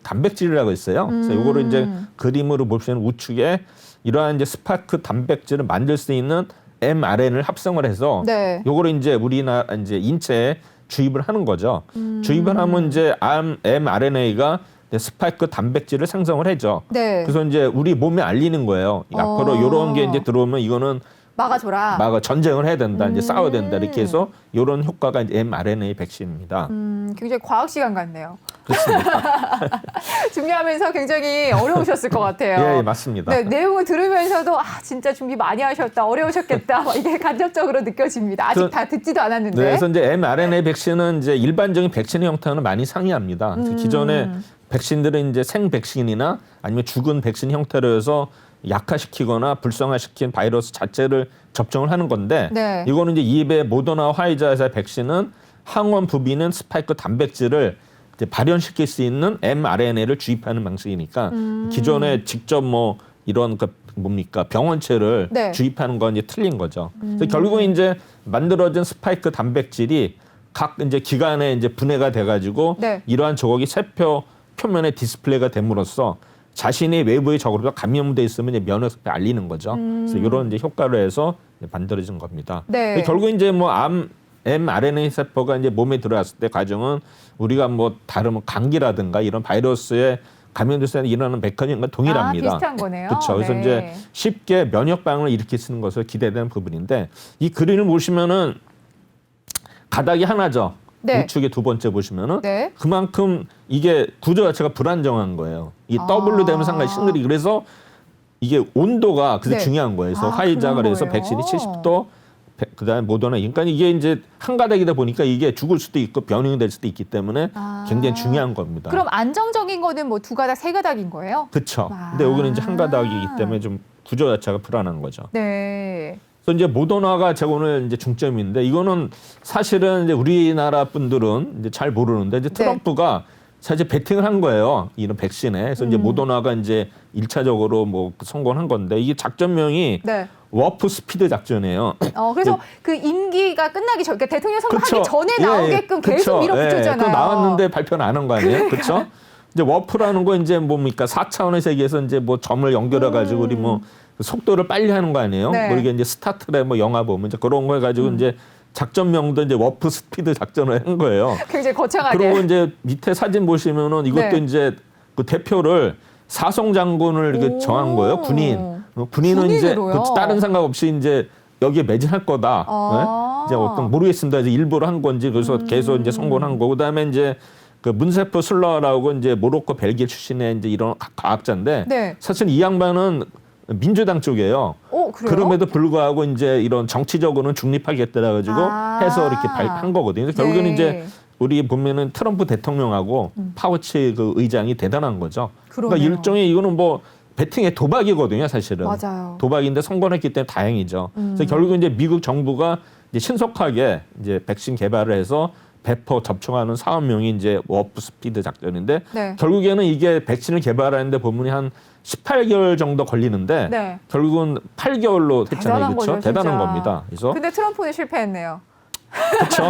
단백질이라고 있어요. 그래서 이거를 이제 그림으로 보시면 우측에 이러한 이제 스파이크 단백질을 만들 수 있는 mRNA를 합성을 해서 네. 요거를 이제 우리나라 이제 인체에 주입을 하는 거죠. 주입을 하면 이제 mRNA가 스파이크 단백질을 생성을 해죠. 네. 그래서 이제 우리 몸에 알리는 거예요. 앞으로 요런 게 이제 들어오면 이거는 막아줘라. 전쟁을 해야 된다. 이제 싸워야 된다. 이렇게 해서 이런 효과가 이제 mRNA 백신입니다. 굉장히 과학 시간 같네요. 그렇습니다. 준비하면서 굉장히 어려우셨을 것 같아요. 예, 맞습니다. 네, 내용을 들으면서도 진짜 준비 많이 하셨다, 어려우셨겠다, 막 이게 간접적으로 느껴집니다. 아직 다 듣지도 않았는데. 네, 그래서 이제 mRNA 백신은 이제 일반적인 백신의 형태와는 많이 상이합니다. 기존의 백신들은 이제 생 백신이나 아니면 죽은 백신 형태로 해서 약화시키거나 불성화시킨 바이러스 자체를 접종을 하는 건데 네. 이거는 이제 이입의 모더나 화이자의 백신은 항원 부비는 스파이크 단백질을 이제 발현시킬 수 있는 mRNA를 주입하는 방식이니까 기존에 직접 뭐 이런 그 뭡니까 병원체를 네. 주입하는 건 이제 틀린 거죠. 그래서 결국은 이제 만들어진 스파이크 단백질이 각 이제 기관에 이제 분해가 돼가지고 네. 이러한 조각이 세포 표면에 디스플레이가 됨으로써 자신의 외부의 적으로 감염돼 있으면 이제 면역세포에 알리는 거죠. 그래서 이런 이제 효과를 해서 이제 만들어진 겁니다. 네. 결국 이제 뭐 mRNA 세포가 이제 몸에 들어왔을 때 과정은 우리가 뭐 다른 감기라든가 이런 바이러스에 감염됐을 때 일어나는 메커니즘과 동일합니다. 비슷한 거네요. 그렇죠. 그래서 네. 이제 쉽게 면역 반응을 일으키는 것을 기대되는 부분인데 이 그림을 보시면은 가닥이 하나죠. 네. 우측에 두 번째 보시면은 네. 그만큼 이게 구조 자체가 불안정한 거예요. 이 W 되면 상당히 싱글이 그래서 이게 온도가 그래서 네. 중요한 거예요. 그래서 화이자가 그런 그래서 거예요? 백신이 70도, 그다음에 모더나 그러니까 이게 이제 한 가닥이다 보니까 이게 죽을 수도 있고 변형이 될 수도 있기 때문에 굉장히 중요한 겁니다. 그럼 안정적인 거는 뭐 두 가닥, 세 가닥인 거예요? 그렇죠. 근데 여기는 이제 한 가닥이기 때문에 좀 구조 자체가 불안한 거죠. 네. 그래서 이제 모더나가 제가 오늘 이제 중점인데 이거는 사실은 이제 우리나라 분들은 이제 잘 모르는데 이제 트럼프가 사실 베팅을 한 거예요. 이런 백신에. 그래서 이제 모더나가 이제 1차적으로 뭐 성공한 건데 이게 작전명이 네. 워프 스피드 작전이에요. 그래서 그 임기가 끝나기 전, 그러니까 대통령 선거하기 그쵸. 전에 예, 나오게끔 계속 밀어붙였잖아요. 그 나왔는데 발표는 안 한 거 아니에요? 그렇죠? 이제 워프라는 거 이제 뭡니까 4차원의 세계에서 이제 뭐 점을 연결해 가지고 우리 뭐 속도를 빨리 하는 거 아니에요? 네. 뭐 이게 이제 스타트랙 뭐 영화 보면 이제 그런 거 해가지고 이제 작전명도 이제 워프 스피드 작전을 한 거예요. 굉장히 거창하게. 그리고 이제 밑에 사진 보시면은 이것도 네. 이제 그 대표를 사성 장군을 이렇게 정한 거예요. 군인은 이제 군인으로요? 다른 생각 없이 이제 여기에 매진할 거다. 네? 이제 어떤 모르겠습니다. 이제 일부러 한 건지 그래서 계속 이제 선고한 거고 그다음에 이제 그 문세프 슬러라고 이제 모로코 벨기에 출신의 이제 이런 과학자인데 네. 사실 이 양반은 민주당 쪽이에요. 그래요? 그럼에도 불구하고 이제 이런 정치적으로는 중립하겠다 가지고 해서 이렇게 한 거거든요. 그래서 결국에는 이제 우리 보면은 트럼프 대통령하고 파우치 그 의장이 대단한 거죠. 그러니까 일종의 이거는 뭐 배팅의 도박이거든요, 사실은. 맞아요. 도박인데 성공했기 때문에 다행이죠. 그래서 결국 이제 미국 정부가 이제 신속하게 이제 백신 개발을 해서 배포 접종하는 4억 명이 이제 워프 스피드 작전인데 네. 결국에는 이게 백신을 개발하는데 보면 한 18개월 정도 걸리는데 네. 결국은 8개월로 했잖아요, 대단한 그렇죠? 거죠, 대단한 진짜. 겁니다. 그래서 근데 트럼프는 실패했네요. 그렇죠.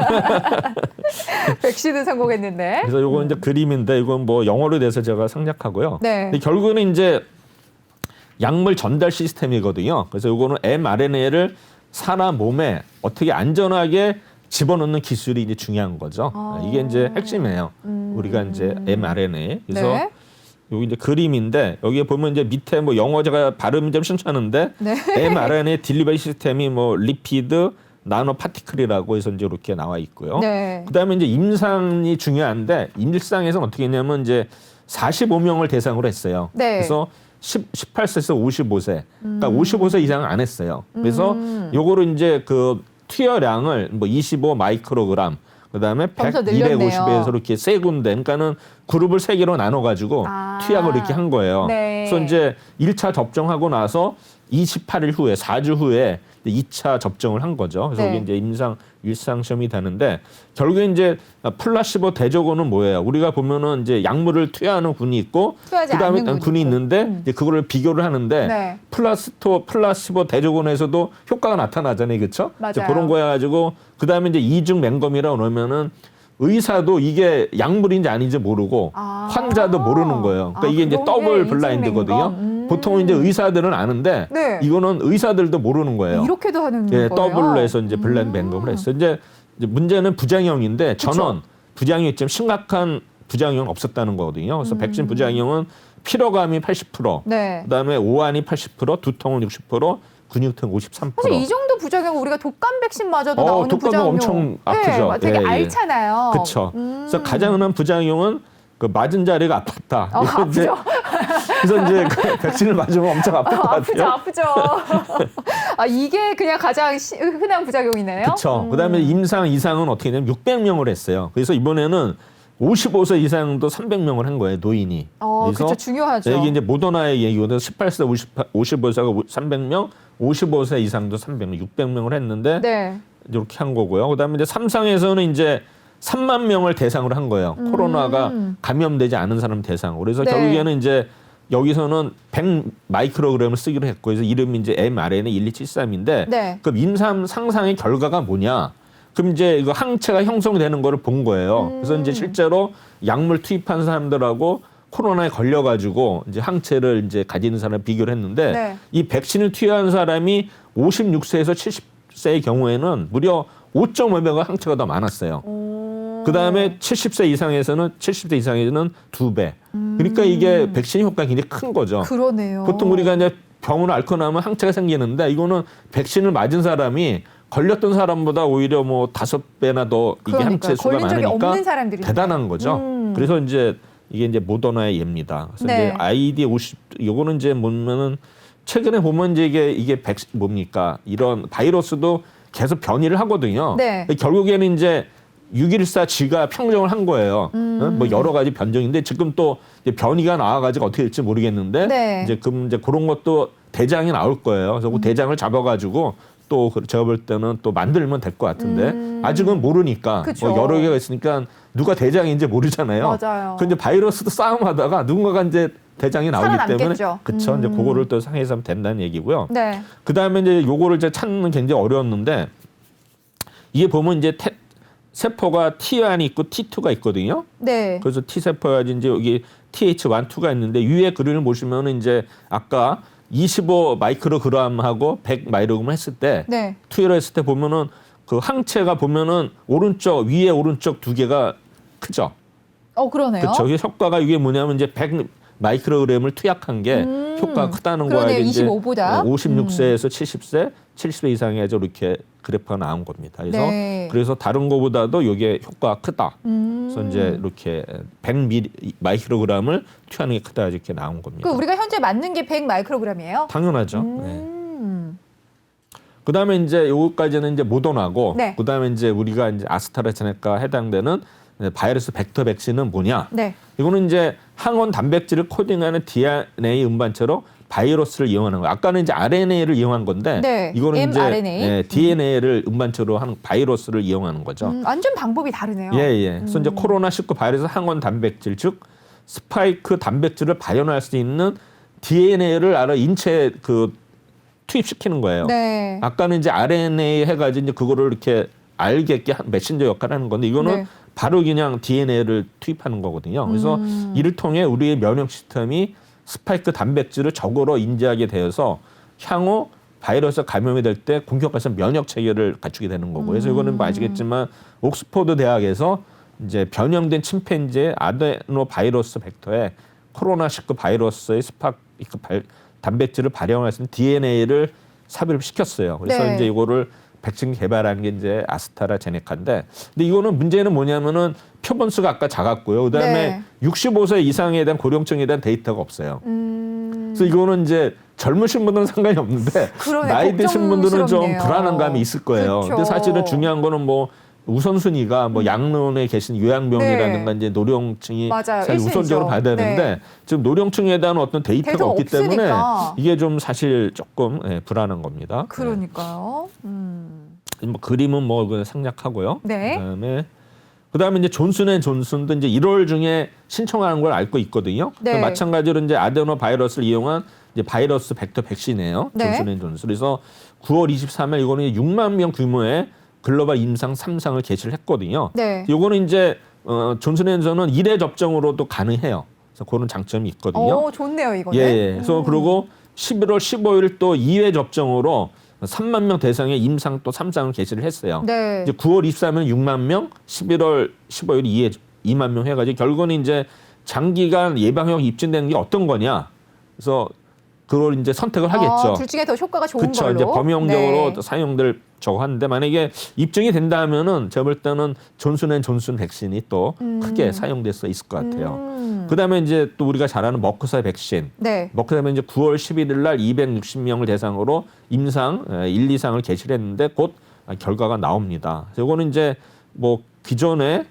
백신은 성공했는데. 그래서 이거 이제 그림인데 이건 뭐 영어로 돼서 제가 생략하고요. 네. 근데 결국에는 이제 약물 전달 시스템이거든요. 그래서 이거는 mRNA를 사람 몸에 어떻게 안전하게 집어넣는 기술이 이제 중요한 거죠. 이게 이제 핵심이에요. 우리가 이제 mRNA. 그래서 네. 여기 이제 그림인데 여기에 보면 이제 밑에 뭐 영어 제가 발음이 좀 신찮은데 네. mRNA 딜리버리 시스템이 뭐 리피드 나노 파티클이라고 해서 이제 이렇게 나와 있고요. 네. 그다음에 이제 임상이 중요한데 임상에서는 어떻게 했냐면 이제 45명을 대상으로 했어요. 네. 그래서 18세에서 55세. 그러니까 55세 이상은 안 했어요. 그래서 요거를 이제 그 투여량을 뭐 25 마이크로그램 그다음에 100, 점점 늘렸네요. 250에서 이렇게 세 군데. 그러니까는 그룹을 세 개로 나눠 가지고 투약을 이렇게 한 거예요. 네. 그래서 이제 1차 접종하고 나서 28일 후에 4주 후에 2차 접종을 한 거죠. 그래서 네. 이게 이제 일상 시험이 되는데 결국에 이제 플라시보 대조군은 뭐예요? 우리가 보면은 이제 약물을 투여하는 군이 있고 투여하지 그다음에 않는 군이 있는데 이제 그거를 비교를 하는데 네. 플라시보 대조군에서도 효과가 나타나잖아요, 그렇죠? 맞아요. 그런 거야 가지고 그다음에 이제 이중 맹검이라고 그러면은 의사도 이게 약물인지 아닌지 모르고 환자도 모르는 거예요. 그러니까 이게 이제 그런 더블 게 블라인드거든요. 보통은 이제 의사들은 아는데 네. 이거는 의사들도 모르는 거예요. 이렇게도 하는 예, 거예요. 더블로 해서 이제 블라인드 맹검을 했어요. 이제 문제는 부작용인데 전원 부작용이 좀 심각한 부작용은 없었다는 거거든요. 그래서 백신 부작용은 피로감이 80%, 네. 그다음에 오한이 80%, 두통은 60%, 근육통 53%. 사실 이 정도 부작용 우리가 독감 백신마저도 나오는 독감은 부작용 엄청 아프죠. 네, 되게 예, 예. 알잖아요. 그렇죠. 그래서 가장 흔한 부작용은 그 맞은 자리가 아팠다. 이거 이제 아프죠. 그래서 이제 그 백신을 맞으면 엄청 아플 것 같아요. 아프죠. 이게 그냥 가장 흔한 부작용이네요. 그렇죠. 그다음에 임상 이상은 어떻게 되냐면 600명을 했어요. 그래서 이번에는 55세 이상도 300명을 한 거예요, 노인이. 그렇죠. 중요하죠. 여기 이제 모더나의 얘기거든. 18세, 55세가 300명, 55세 이상도 300명, 600명을 했는데 네. 이렇게 한 거고요. 그다음에 이제 삼상에서는 이제 3만 명을 대상으로 한 거예요. 코로나가 감염되지 않은 사람 대상으로. 그래서 네. 결국에는 이제 여기서는 100 마이크로그램을 쓰기로 했고, 그래서 이름이 이제 mRNA 1273인데, 네. 그 임상 상상의 결과가 뭐냐? 그럼 이제 이거 항체가 형성되는 거를 본 거예요. 그래서 이제 실제로 약물 투입한 사람들하고 코로나에 걸려가지고 이제 항체를 이제 가지는 사람 비교를 했는데, 네. 이 백신을 투여한 사람이 56세에서 70세의 경우에는 무려 5.5배가 항체가 더 많았어요. 그 다음에 70세 이상에서는 2배. 그러니까 이게 백신 효과가 굉장히 큰 거죠. 그러네요. 보통 우리가 이제 병을 앓고 나면 항체가 생기는데 이거는 백신을 맞은 사람이 걸렸던 사람보다 오히려 뭐 5배나 더 이게 항체 수가 걸린 적이 많으니까 없는 사람들이 대단한 거죠. 그래서 이제 이게 이제 모더나의 예입니다. 그래서 네. 이제 ID50 요거는 이제 보면은 최근에 보면 이제 이게 백신 뭡니까? 이런 바이러스도 계속 변이를 하거든요. 네. 결국에는 이제 614G가 평정을 한 거예요. 뭐 여러 가지 변종인데 지금 또 이제 변이가 나와가지고 어떻게 될지 모르겠는데 네. 이제 그런 것도 대장이 나올 거예요. 그래서 그 대장을 잡아가지고 또 제가 볼 때는 또 만들면 될 것 같은데 아직은 모르니까 그쵸. 뭐 여러 개가 있으니까 누가 대장인지 모르잖아요. 맞아요. 그 이제 바이러스도 싸움하다가 누군가가 이제 대장이 나오기 때문에 살아남겠죠. 그쵸. 이제 그거를 또 상해서 하면 된다는 얘기고요. 네. 그 다음에 이제 요거를 이제 찾는 게 굉장히 어려웠는데 이게 보면 이제 세포가 T1이 있고 T2가 있거든요. 네. 그래서 T세포야지 이제 여기 TH1, 2가 있는데 위에 그림을 보시면은 이제 아까 25 마이크로그램하고 100 마이크로그램 했을 때 네. 투여를 했을 때 보면은 그 항체가 보면은 오른쪽 위에 오른쪽 두 개가 크죠. 그러네요. 그렇죠. 이게 효과가 이게 뭐냐면 이제 100 마이크로그램을 투약한 게 효과가 크다는 거야. 그러네요. 이제 25보다. 56세에서 70세, 70세 이상에서 이렇게 그래프가 나온 겁니다. 그래서 네. 그래서 다른 거보다도 이게 효과가 크다. 그래서 이제 이렇게 100 마이크로그램을 투하는 게 크다 이렇게 나온 겁니다. 그 우리가 현재 맞는 게 100 마이크로그램이에요? 당연하죠. 네. 그다음에 이제 요거까지는 이제 모더나고 네. 그다음에 이제 우리가 이제 아스트라제네카 해당되는 바이러스 벡터 백신은 뭐냐? 네. 이거는 이제 항원 단백질을 코딩하는 DNA 음반체로 바이러스를 이용하는 거예요. 아까는 이제 RNA를 이용한 건데 네. 이거는 mRNA. 이제 DNA를 음반체로 하는 바이러스를 이용하는 거죠. 완전 방법이 다르네요. 예. 그래서 이제 코로나19 바이러스 항원 단백질 즉 스파이크 단백질을 발현할 수 있는 DNA를 알아 인체에 투입시키는 거예요. 네. 아까는 이제 RNA 해가지고 이제 그거를 이렇게 알게끔 메신저 역할을 하는 건데 이거는 네. 바로 그냥 DNA를 투입하는 거거든요. 그래서 이를 통해 우리의 면역 시스템이 스파이크 단백질을 적으로 인지하게 되어서 향후 바이러스 감염이 될 때 공격할 수 있는 면역 체계를 갖추게 되는 거고. 그래서 이거는 뭐 아시겠지만 옥스퍼드 대학에서 이제 변형된 침팬지의 아데노 바이러스 벡터에 코로나19 바이러스의 스파이크 단백질을 발현할 수 있는 DNA를 삽입을 시켰어요. 그래서 네. 이제 이거를 백신 개발한 게 이제 아스트라제네카인데, 근데 이거는 문제는 뭐냐면은 표본수가 아까 작았고요. 그다음에 네. 65세 이상에 대한 고령층에 대한 데이터가 없어요. 그래서 이거는 이제 젊으신 분들은 상관이 없는데 그러네, 나이 드신 분들은 좀 걱정스럽네요. 불안한 감이 있을 거예요. 그렇죠. 근데 사실은 중요한 거는 뭐 우선순위가 뭐 양론에 계신 요양병이라든가 네. 이제 노령층이 맞아요. 사실 우선적으로 1순위죠. 봐야 되는데 네. 지금 노령층에 대한 어떤 데이터가 데이터가 없기 때문에 없으니까. 이게 좀 사실 조금 불안한 겁니다. 그러니까요. 뭐 그림은 뭐 그냥 생략하고요. 네. 그다음에 이제 존슨앤존슨도 이제 1월 중에 신청하는 걸 알고 있거든요. 네. 마찬가지로 이제 아데노 바이러스를 이용한 이제 바이러스 벡터 백신이에요. 네. 존슨앤존슨. 그래서 9월 23일 이거는 6만 명 규모의 글로벌 임상 3상을 개시를 했거든요. 네. 이거는 이제 존슨앤존은 1회 접종으로도 가능해요. 그래서 그런 장점이 있거든요. 좋네요, 이거는. 예. 그래서 그리고 11월 15일 또 2회 접종으로 3만 명 대상의 임상 또 3상을 개시를 했어요. 네. 이제 9월 23일 6만 명, 11월 15일 2만 명 해가지고 결국은 이제 장기간 예방역 입증되는 게 어떤 거냐. 그래서 그걸 이제 선택을 하겠죠. 둘 중에 더 효과가 좋은 그렇죠. 걸로. 이제 범용적으로 네. 사용될 저거 하는데 만약에 입증이 된다 하면은 제가 볼 때는 존슨앤존슨 백신이 또 크게 사용될 수 있을 것 같아요. 그다음에 이제 또 우리가 잘 아는 머크사 백신. 네. 머크사는 이제 9월 11일 날 260명을 대상으로 임상 1, 2상을 개시를 했는데 곧 결과가 나옵니다. 이거는 이제 뭐 기존에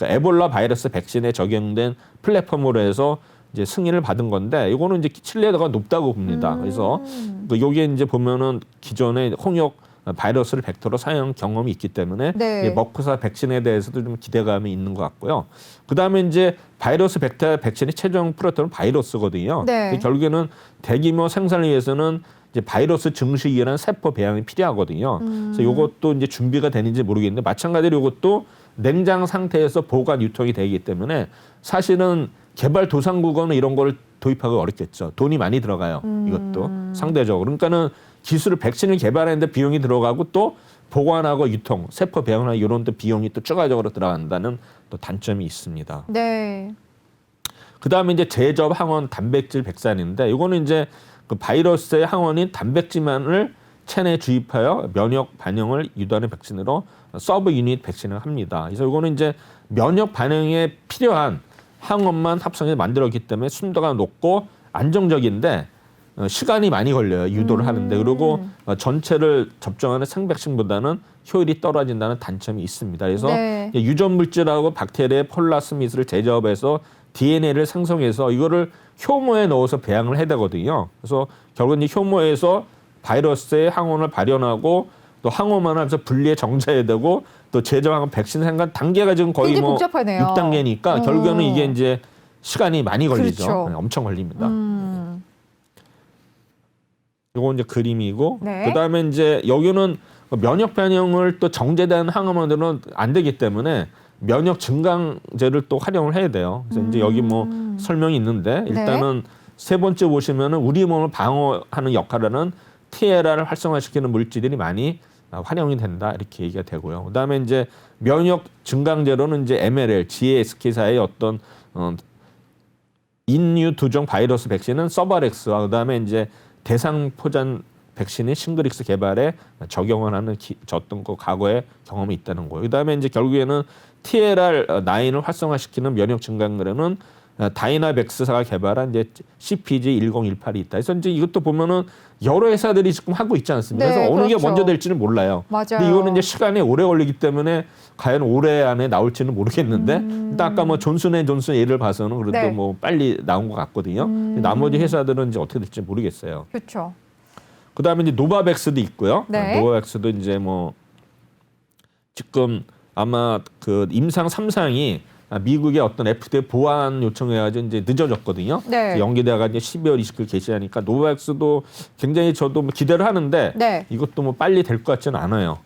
에볼라 바이러스 백신에 적용된 플랫폼으로 해서 이제 승인을 받은 건데 이거는 이제 신뢰도가 높다고 봅니다. 그래서 여기에 이제 보면은 기존의 홍역 바이러스를 벡터로 사용 경험이 있기 때문에 네. 머크사 백신에 대해서도 좀 기대감이 있는 것 같고요. 그다음에 이제 바이러스 벡터 백신의 최종 프로토는 바이러스거든요. 네. 결국에는 대규모 생산을 위해서는 이제 바이러스 증식이라는 세포 배양이 필요하거든요. 그래서 이것도 이제 준비가 되는지 모르겠는데 마찬가지로 이것도 냉장 상태에서 보관 유통이 되기 때문에 사실은 개발도상국은 이런 걸 도입하기 어렵겠죠. 돈이 많이 들어가요. 이것도 상대적으로. 그러니까는 기술을 백신을 개발하는데 비용이 들어가고 또 보관하고 유통, 세포 배양하고 이런 데 비용이 또 추가적으로 들어간다는 또 단점이 있습니다. 네. 그다음에 이제 제접 항원 단백질 백산인데 이거는 이제 그 바이러스의 항원인 단백질만을 체내에 주입하여 면역 반응을 유도하는 백신으로 서브 유닛 백신을 합니다. 그래서 이거는 이제 면역 반응에 필요한 항원만 합성해서 만들었기 때문에 순도가 높고 안정적인데 시간이 많이 걸려요. 유도를 하는데. 그리고 전체를 접종하는 생백신보다는 효율이 떨어진다는 단점이 있습니다. 그래서 네. 유전 물질하고 박테리아의 폴라스미스를 제접해서 DNA를 생성해서 이거를 효모에 넣어서 배양을 해야 되거든요. 그래서 결국은 이 효모에서 바이러스의 항원을 발현하고 또 항원만 하면서 분리해 정자해야 되고 또 제조하고 백신 생산 단계가 지금 거의 굉장히 뭐 복잡하네요. 6단계니까 결국에는 이게 이제 시간이 많이 걸리죠. 그렇죠. 네, 엄청 걸립니다. 이거 이제 그림이고 네. 그다음에 이제 여기는 면역 반응을 또 정제된 항원들은 안 되기 때문에 면역 증강제를 또 활용을 해야 돼요. 그래서 이제 여기 뭐 설명이 있는데 일단은 세 번째 보시면은 우리 몸을 방어하는 역할을 하는 TLR을 활성화시키는 물질들이 많이 활용이 된다 이렇게 얘기가 되고요. 그다음에 이제 면역 증강제로는 이제 MLL, GSK사의 어떤 인류 두종 바이러스 백신은 서바렉스와 그다음에 이제 대상 포장 백신인 싱글릭스 개발에 적용을 하는 어떤 그 과거의 경험이 있다는 거예요. 그다음에 이제 결국에는 TLR9을 활성화시키는 면역 증강그래는 다이나백스사가 개발한 이제 CpG1018이 있다. 그래서 이제 이것도 보면은 여러 회사들이 지금 하고 있지 않습니까? 네, 그래서 어느 게 그렇죠. 먼저 될지는 몰라요. 맞아요. 근데 이거는 이제 시간이 오래 걸리기 때문에 과연 올해 안에 나올지는 모르겠는데 일단 아까 뭐 존슨앤존슨 예를 봐서는 그래도 네. 뭐 빨리 나온 것 같거든요. 나머지 회사들은 이제 어떻게 될지 모르겠어요. 그렇죠. 그다음에 이제 노바백스도 있고요. 네. 노바백스도 이제 뭐 지금 아마 그 임상 3상이 미국의 어떤 FDA 보완 요청해가지고 이제 늦어졌거든요. 네. 연기돼가 이제 12월 29일 개시하니까 노바백스도 굉장히 저도 뭐 기대를 하는데 네. 이것도 뭐 빨리 될 것 같지는 않아요.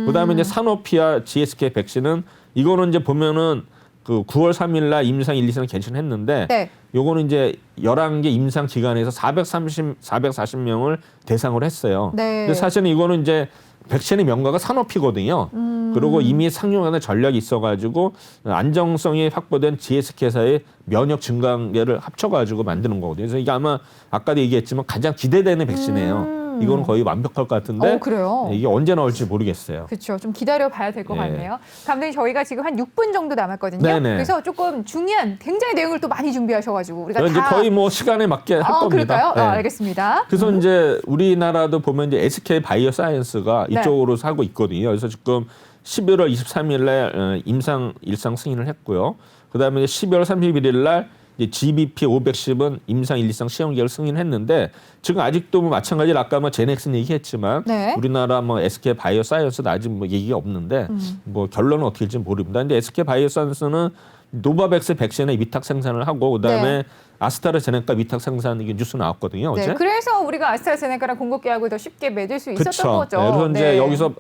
그다음에 이제 사노피아 GSK 백신은 이거는 이제 보면은 그 9월 3일날 임상 1, 2상 개시했는데 네. 요거는 이제 11개 임상 기관에서 440명을 대상으로 했어요. 네. 근데 사실은 이거는 이제 백신의 명가가 사노피거든요. 그리고 이미 상용하는 전략이 있어가지고 안정성이 확보된 GSK사의 면역 증강제를 합쳐가지고 만드는 거거든요. 그래서 이게 아마 아까도 얘기했지만 가장 기대되는 백신이에요. 이거는 거의 완벽할 것 같은데 그래요? 이게 언제 나올지 모르겠어요. 그렇죠. 좀 기다려 봐야 될 것 예. 같네요. 감독님 저희가 지금 한 6분 정도 남았거든요. 네네. 그래서 조금 중요한 굉장히 내용을 또 많이 준비하셔가지고 우리가 이제 거의 뭐 시간에 맞게 할 겁니다. 그럴까요? 네. 알겠습니다. 그래서 이제 우리나라도 보면 이제 SK 바이오사이언스가 네. 이쪽으로 하고 있거든요. 그래서 지금 11월 23일날 임상 1상 승인을 했고요. 그다음에 12월 31일날 이제 GBP 510은 임상 1, 2상 시험 계획을 승인했는데 지금 아직도 뭐 마찬가지로 아까 뭐 제넥슨 얘기했지만 네. 우리나라 뭐 SK 바이오사이언스도 아직 뭐 얘기가 없는데 뭐 결론은 어떻게 될지 모릅니다. 근데 SK 바이오사이언스는 노바백스 백신의 위탁 생산을 하고 그다음에 네. 아스트라제네카 위탁 생산 이게 뉴스 나왔거든요. 어제. 네, 그래서 우리가 아스트라제네카랑 공급 계약을 더 쉽게 맺을 수 있었던 그쵸. 거죠. 네, 그래서 이제 네. 여기서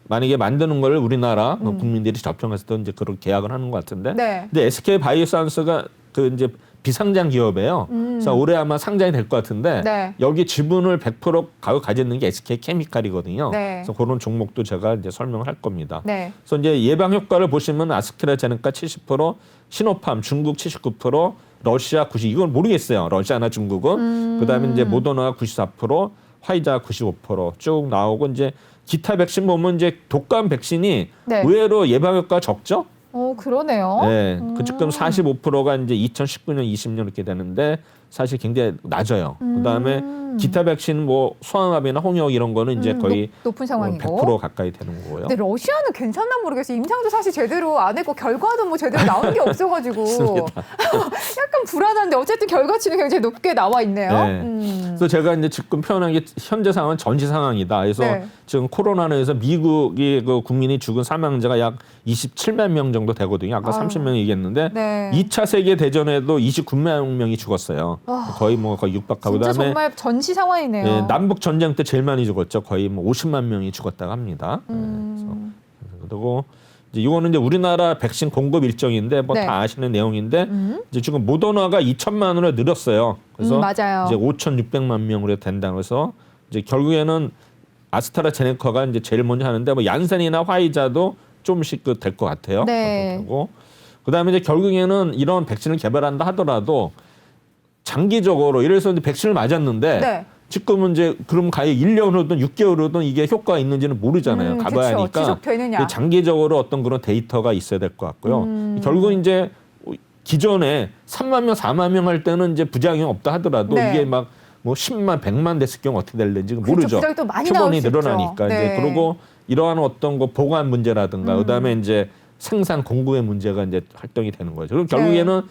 만약에 만드는 걸 우리나라 국민들이 접종해서 이제 그런 계약을 하는 것 같은데. 네. 근데 SK 바이오사이언스가 그 이제 비상장 기업이에요. 그래서 올해 아마 상장이 될 것 같은데 네. 여기 지분을 100% 가지는 게 SK 케미칼이거든요. 네. 그래서 그런 종목도 제가 이제 설명을 할 겁니다. 네. 그래서 이제 예방 효과를 보시면 아스트라제네카 70%, 시노팜 중국 79%, 러시아 90%. 이건 모르겠어요. 러시아나 중국은. 그다음에 이제 모더나 94%, 화이자 95%쭉 나오고 이제 기타 백신 보면 이제 독감 백신이 네. 의외로 예방 효과가 적죠. 그러네요. 네, 그 지금 45%가 이제 2019년, 20년 이렇게 되는데 사실 굉장히 낮아요. 그다음에 기타 백신 뭐 소아마비나 홍역 이런 거는 이제 거의 높은 상황이고. 100% 가까이 되는 거고요. 근데 러시아는 괜찮나 모르겠어요. 임상도 사실 제대로 안 했고 결과도 뭐 제대로 나온 게 없어가지고 약간 불안한데 어쨌든 결과치는 굉장히 높게 나와 있네요. 네. 그래서 제가 이제 지금 표현한 게 현재 상황은 전시 상황이다. 그래서 네. 지금 코로나로 해서 미국이 그 국민이 죽은 사망자가 약 27만 명 정도 되거든요. 아까 30명 얘기했는데 네. 2차 세계 대전에도 29만 명이 죽었어요. 거의 육박하고 진짜 그다음에 정말 전시 상황이네요. 예, 남북 전쟁 때 제일 많이 죽었죠. 거의 뭐 50만 명이 죽었다고 합니다. 그리고 이제 이거는 이제 우리나라 백신 공급 일정인데 뭐 다 네. 아시는 내용인데 이제 지금 모더나가 2천만으로 늘었어요. 그래서 맞아요. 이제 5,600만 명으로 된다. 그래서 이제 결국에는 아스트라제네카가 이제 제일 먼저 하는데 뭐 얀센이나 화이자도 조금씩 될 것 같아요. 네. 그리고 그다음에 이제 결국에는 이런 백신을 개발한다 하더라도 장기적으로 예를 들어서 백신을 맞았는데 네. 지금은 이제 그럼 가히 1년 후든 6개월 후든 이게 효과가 있는지는 모르잖아요. 가봐야 그쵸. 하니까. 지속되느냐. 장기적으로 어떤 그런 데이터가 있어야 될 것 같고요. 결국 이제 기존에 3만 명, 4만 명 할 때는 이제 부작용이 없다 하더라도 네. 이게 막 뭐 10만, 100만 됐을 경우 어떻게 될는지 그렇죠. 모르죠. 부작용이 또 많이 나올 표본이 수 있죠. 늘어나니까 네. 이제 그리고 이러한 어떤 거 보관 문제라든가 그다음에 이제 생산 공급의 문제가 이제 활동이 되는 거죠. 그럼 결국에는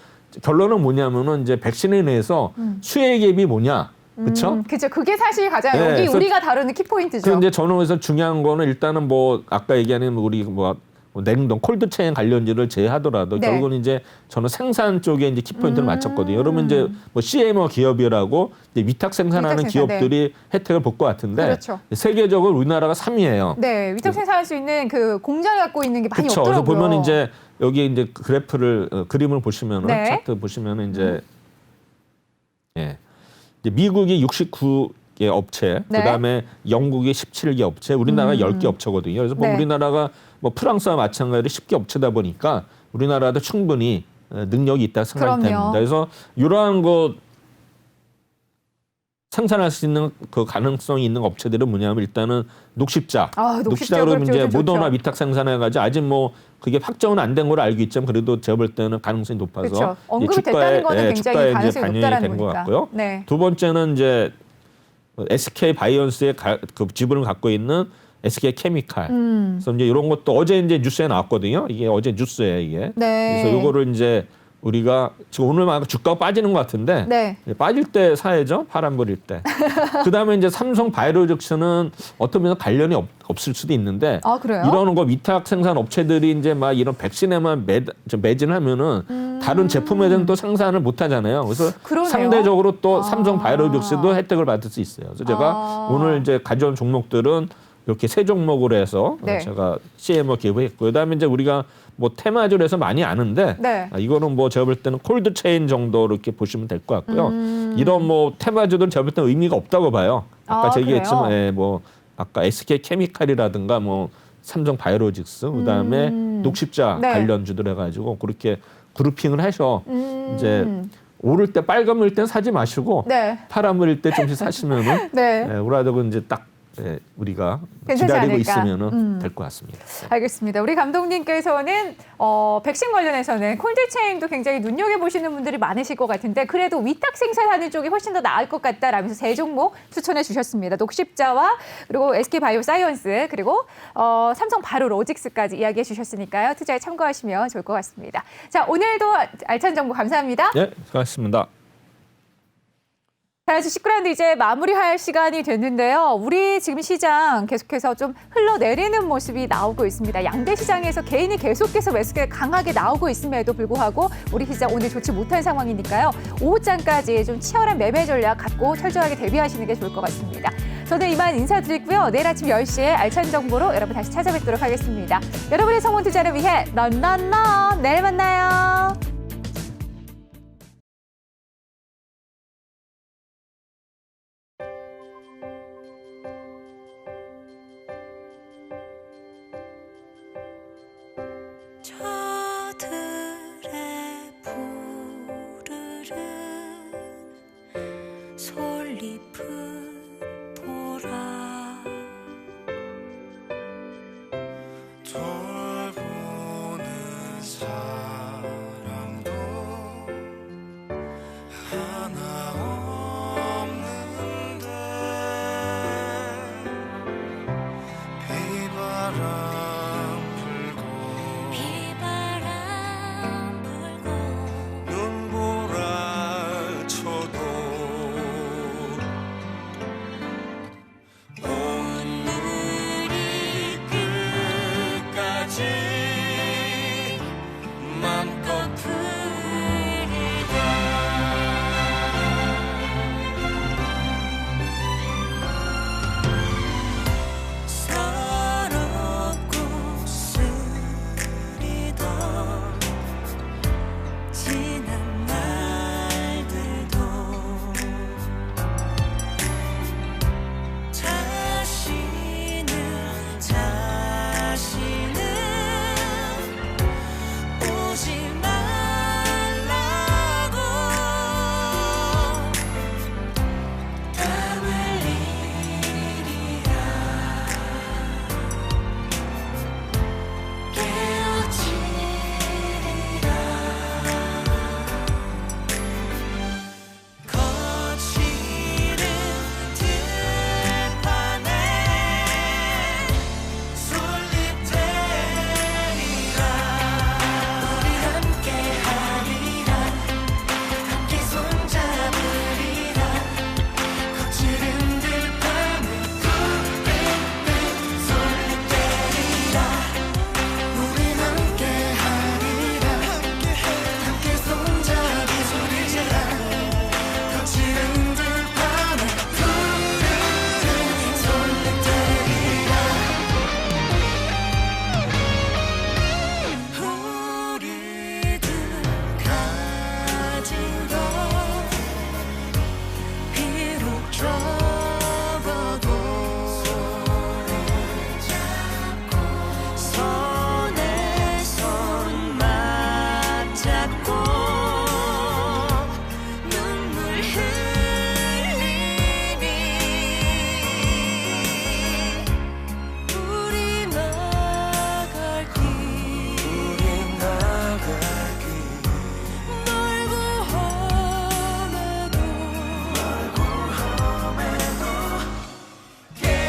결론은 뭐냐면은 이제 백신에 대해서 수혜 갭이 뭐냐, 그렇죠? 그죠. 그게 사실 가장 네, 여기 그래서 우리가 다루는 키포인트죠. 그런데 저는 그래서 중요한 거는 일단은 뭐 아까 얘기하는 우리 뭐 냉동 콜드체인 관련지를 제외하더라도 네. 결국은 이제 저는 생산 쪽에 이제 키포인트를 맞췄거든요. 그러면 이제 뭐 CMO 기업이라고 이제 위탁 생산하는 위탁 생산, 기업들이 혜택을 볼 것 같은데 그렇죠. 세계적으로 우리나라가 3위예요. 네, 위탁 생산할 수 있는 그 공장을 갖고 있는 게 많이 그렇죠. 없더라고요. 그래서 보면 이제 여기 이제 그래프를 그림을 보시면은 네. 차트 보시면은 이제 예. 이제 미국이 69개 업체, 네. 그다음에 영국이 17개 업체, 우리나라가 10개 업체거든요. 그래서 보면 네. 우리나라가 뭐 프랑스와 마찬가지로 10개 업체다 보니까 우리나라도 충분히 능력이 있다 생각이 그럼요. 됩니다. 그래서 이러한 거 생산할 수 있는 그 가능성이 있는 업체들은 뭐냐면 일단은 녹십자. 녹십자로 이제 모더나 위탁 생산해가지고 아직 뭐 그게 확정은 안 된 걸로 알고 있지만 그래도 제가 볼 때는 가능성이 높아서 그렇죠. 언급이 됐다는 거는 굉장히 가능성이 반영이 높다라는 된 것 거니까. 같고요. 네. 두 번째는 이제 SK 바이오언스의 그 지분을 갖고 있는 SK 케미칼. 그래서 이제 이런 것도 어제 이제 뉴스에 나왔거든요. 이게 어제 뉴스에 이게. 네. 그래서 요거를 이제 우리가 지금 오늘 막 주가가 빠지는 것 같은데 네. 빠질 때 사야죠. 바람 불일 때. 그다음에 이제 삼성 바이오로직스는 어떤 면에서 관련이 없을 수도 있는데 아, 그래요? 이런 거 위탁 생산 업체들이 이제 막 이런 백신에만 매진하면은 다른 제품에는 또 생산을 못 하잖아요. 그래서 그러네요. 상대적으로 또 삼성 바이오로직스도 혜택을 받을 수 있어요. 그래서 제가 오늘 이제 가져온 종목들은 이렇게 세 종목으로 해서 네. 제가 CMO 기부했고요. 그다음에 이제 우리가 뭐 테마주로 해서 많이 아는데 네. 이거는 뭐 제가 볼 때는 콜드 체인 정도로 이렇게 보시면 될 것 같고요. 이런 뭐 테마주들은 제가 볼 때는 의미가 없다고 봐요. 아까 제가 얘기했지만 뭐 아까 SK 케미칼이라든가 뭐 삼성 바이오로직스 그다음에 녹십자 네. 관련주들 해가지고 그렇게 그룹핑을 해서 이제 오를 때 빨간물일 때 사지 마시고 네. 파란물일 때 좀씩 사시면은 네. 우라덕은 이제 딱 우리가 괜찮지 기다리고 않을까? 있으면은 될 것 같습니다. 알겠습니다. 우리 감독님께서는 백신 관련해서는 콜드체인도 굉장히 눈여겨보시는 분들이 많으실 것 같은데 그래도 위탁 생산하는 쪽이 훨씬 더 나을 것 같다라면서 세 종목 추천해 주셨습니다. 녹십자와 그리고 SK바이오사이언스 그리고 삼성 바이오로직스까지 이야기해 주셨으니까요. 투자에 참고하시면 좋을 것 같습니다. 자, 오늘도 알찬 정보 감사합니다. 네, 수고하셨습니다. 자, 19라운드 이제 마무리할 시간이 됐는데요. 우리 지금 시장 계속해서 좀 흘러내리는 모습이 나오고 있습니다. 양대 시장에서 개인이 계속해서 매수가 강하게 나오고 있음에도 불구하고 우리 시장 오늘 좋지 못한 상황이니까요. 오후장까지 좀 치열한 매매 전략 갖고 철저하게 대비하시는 게 좋을 것 같습니다. 저는 이만 인사드리고요. 내일 아침 10시에 알찬 정보로 여러분 다시 찾아뵙도록 하겠습니다. 여러분의 성공 투자를 위해 넌 내일 만나요.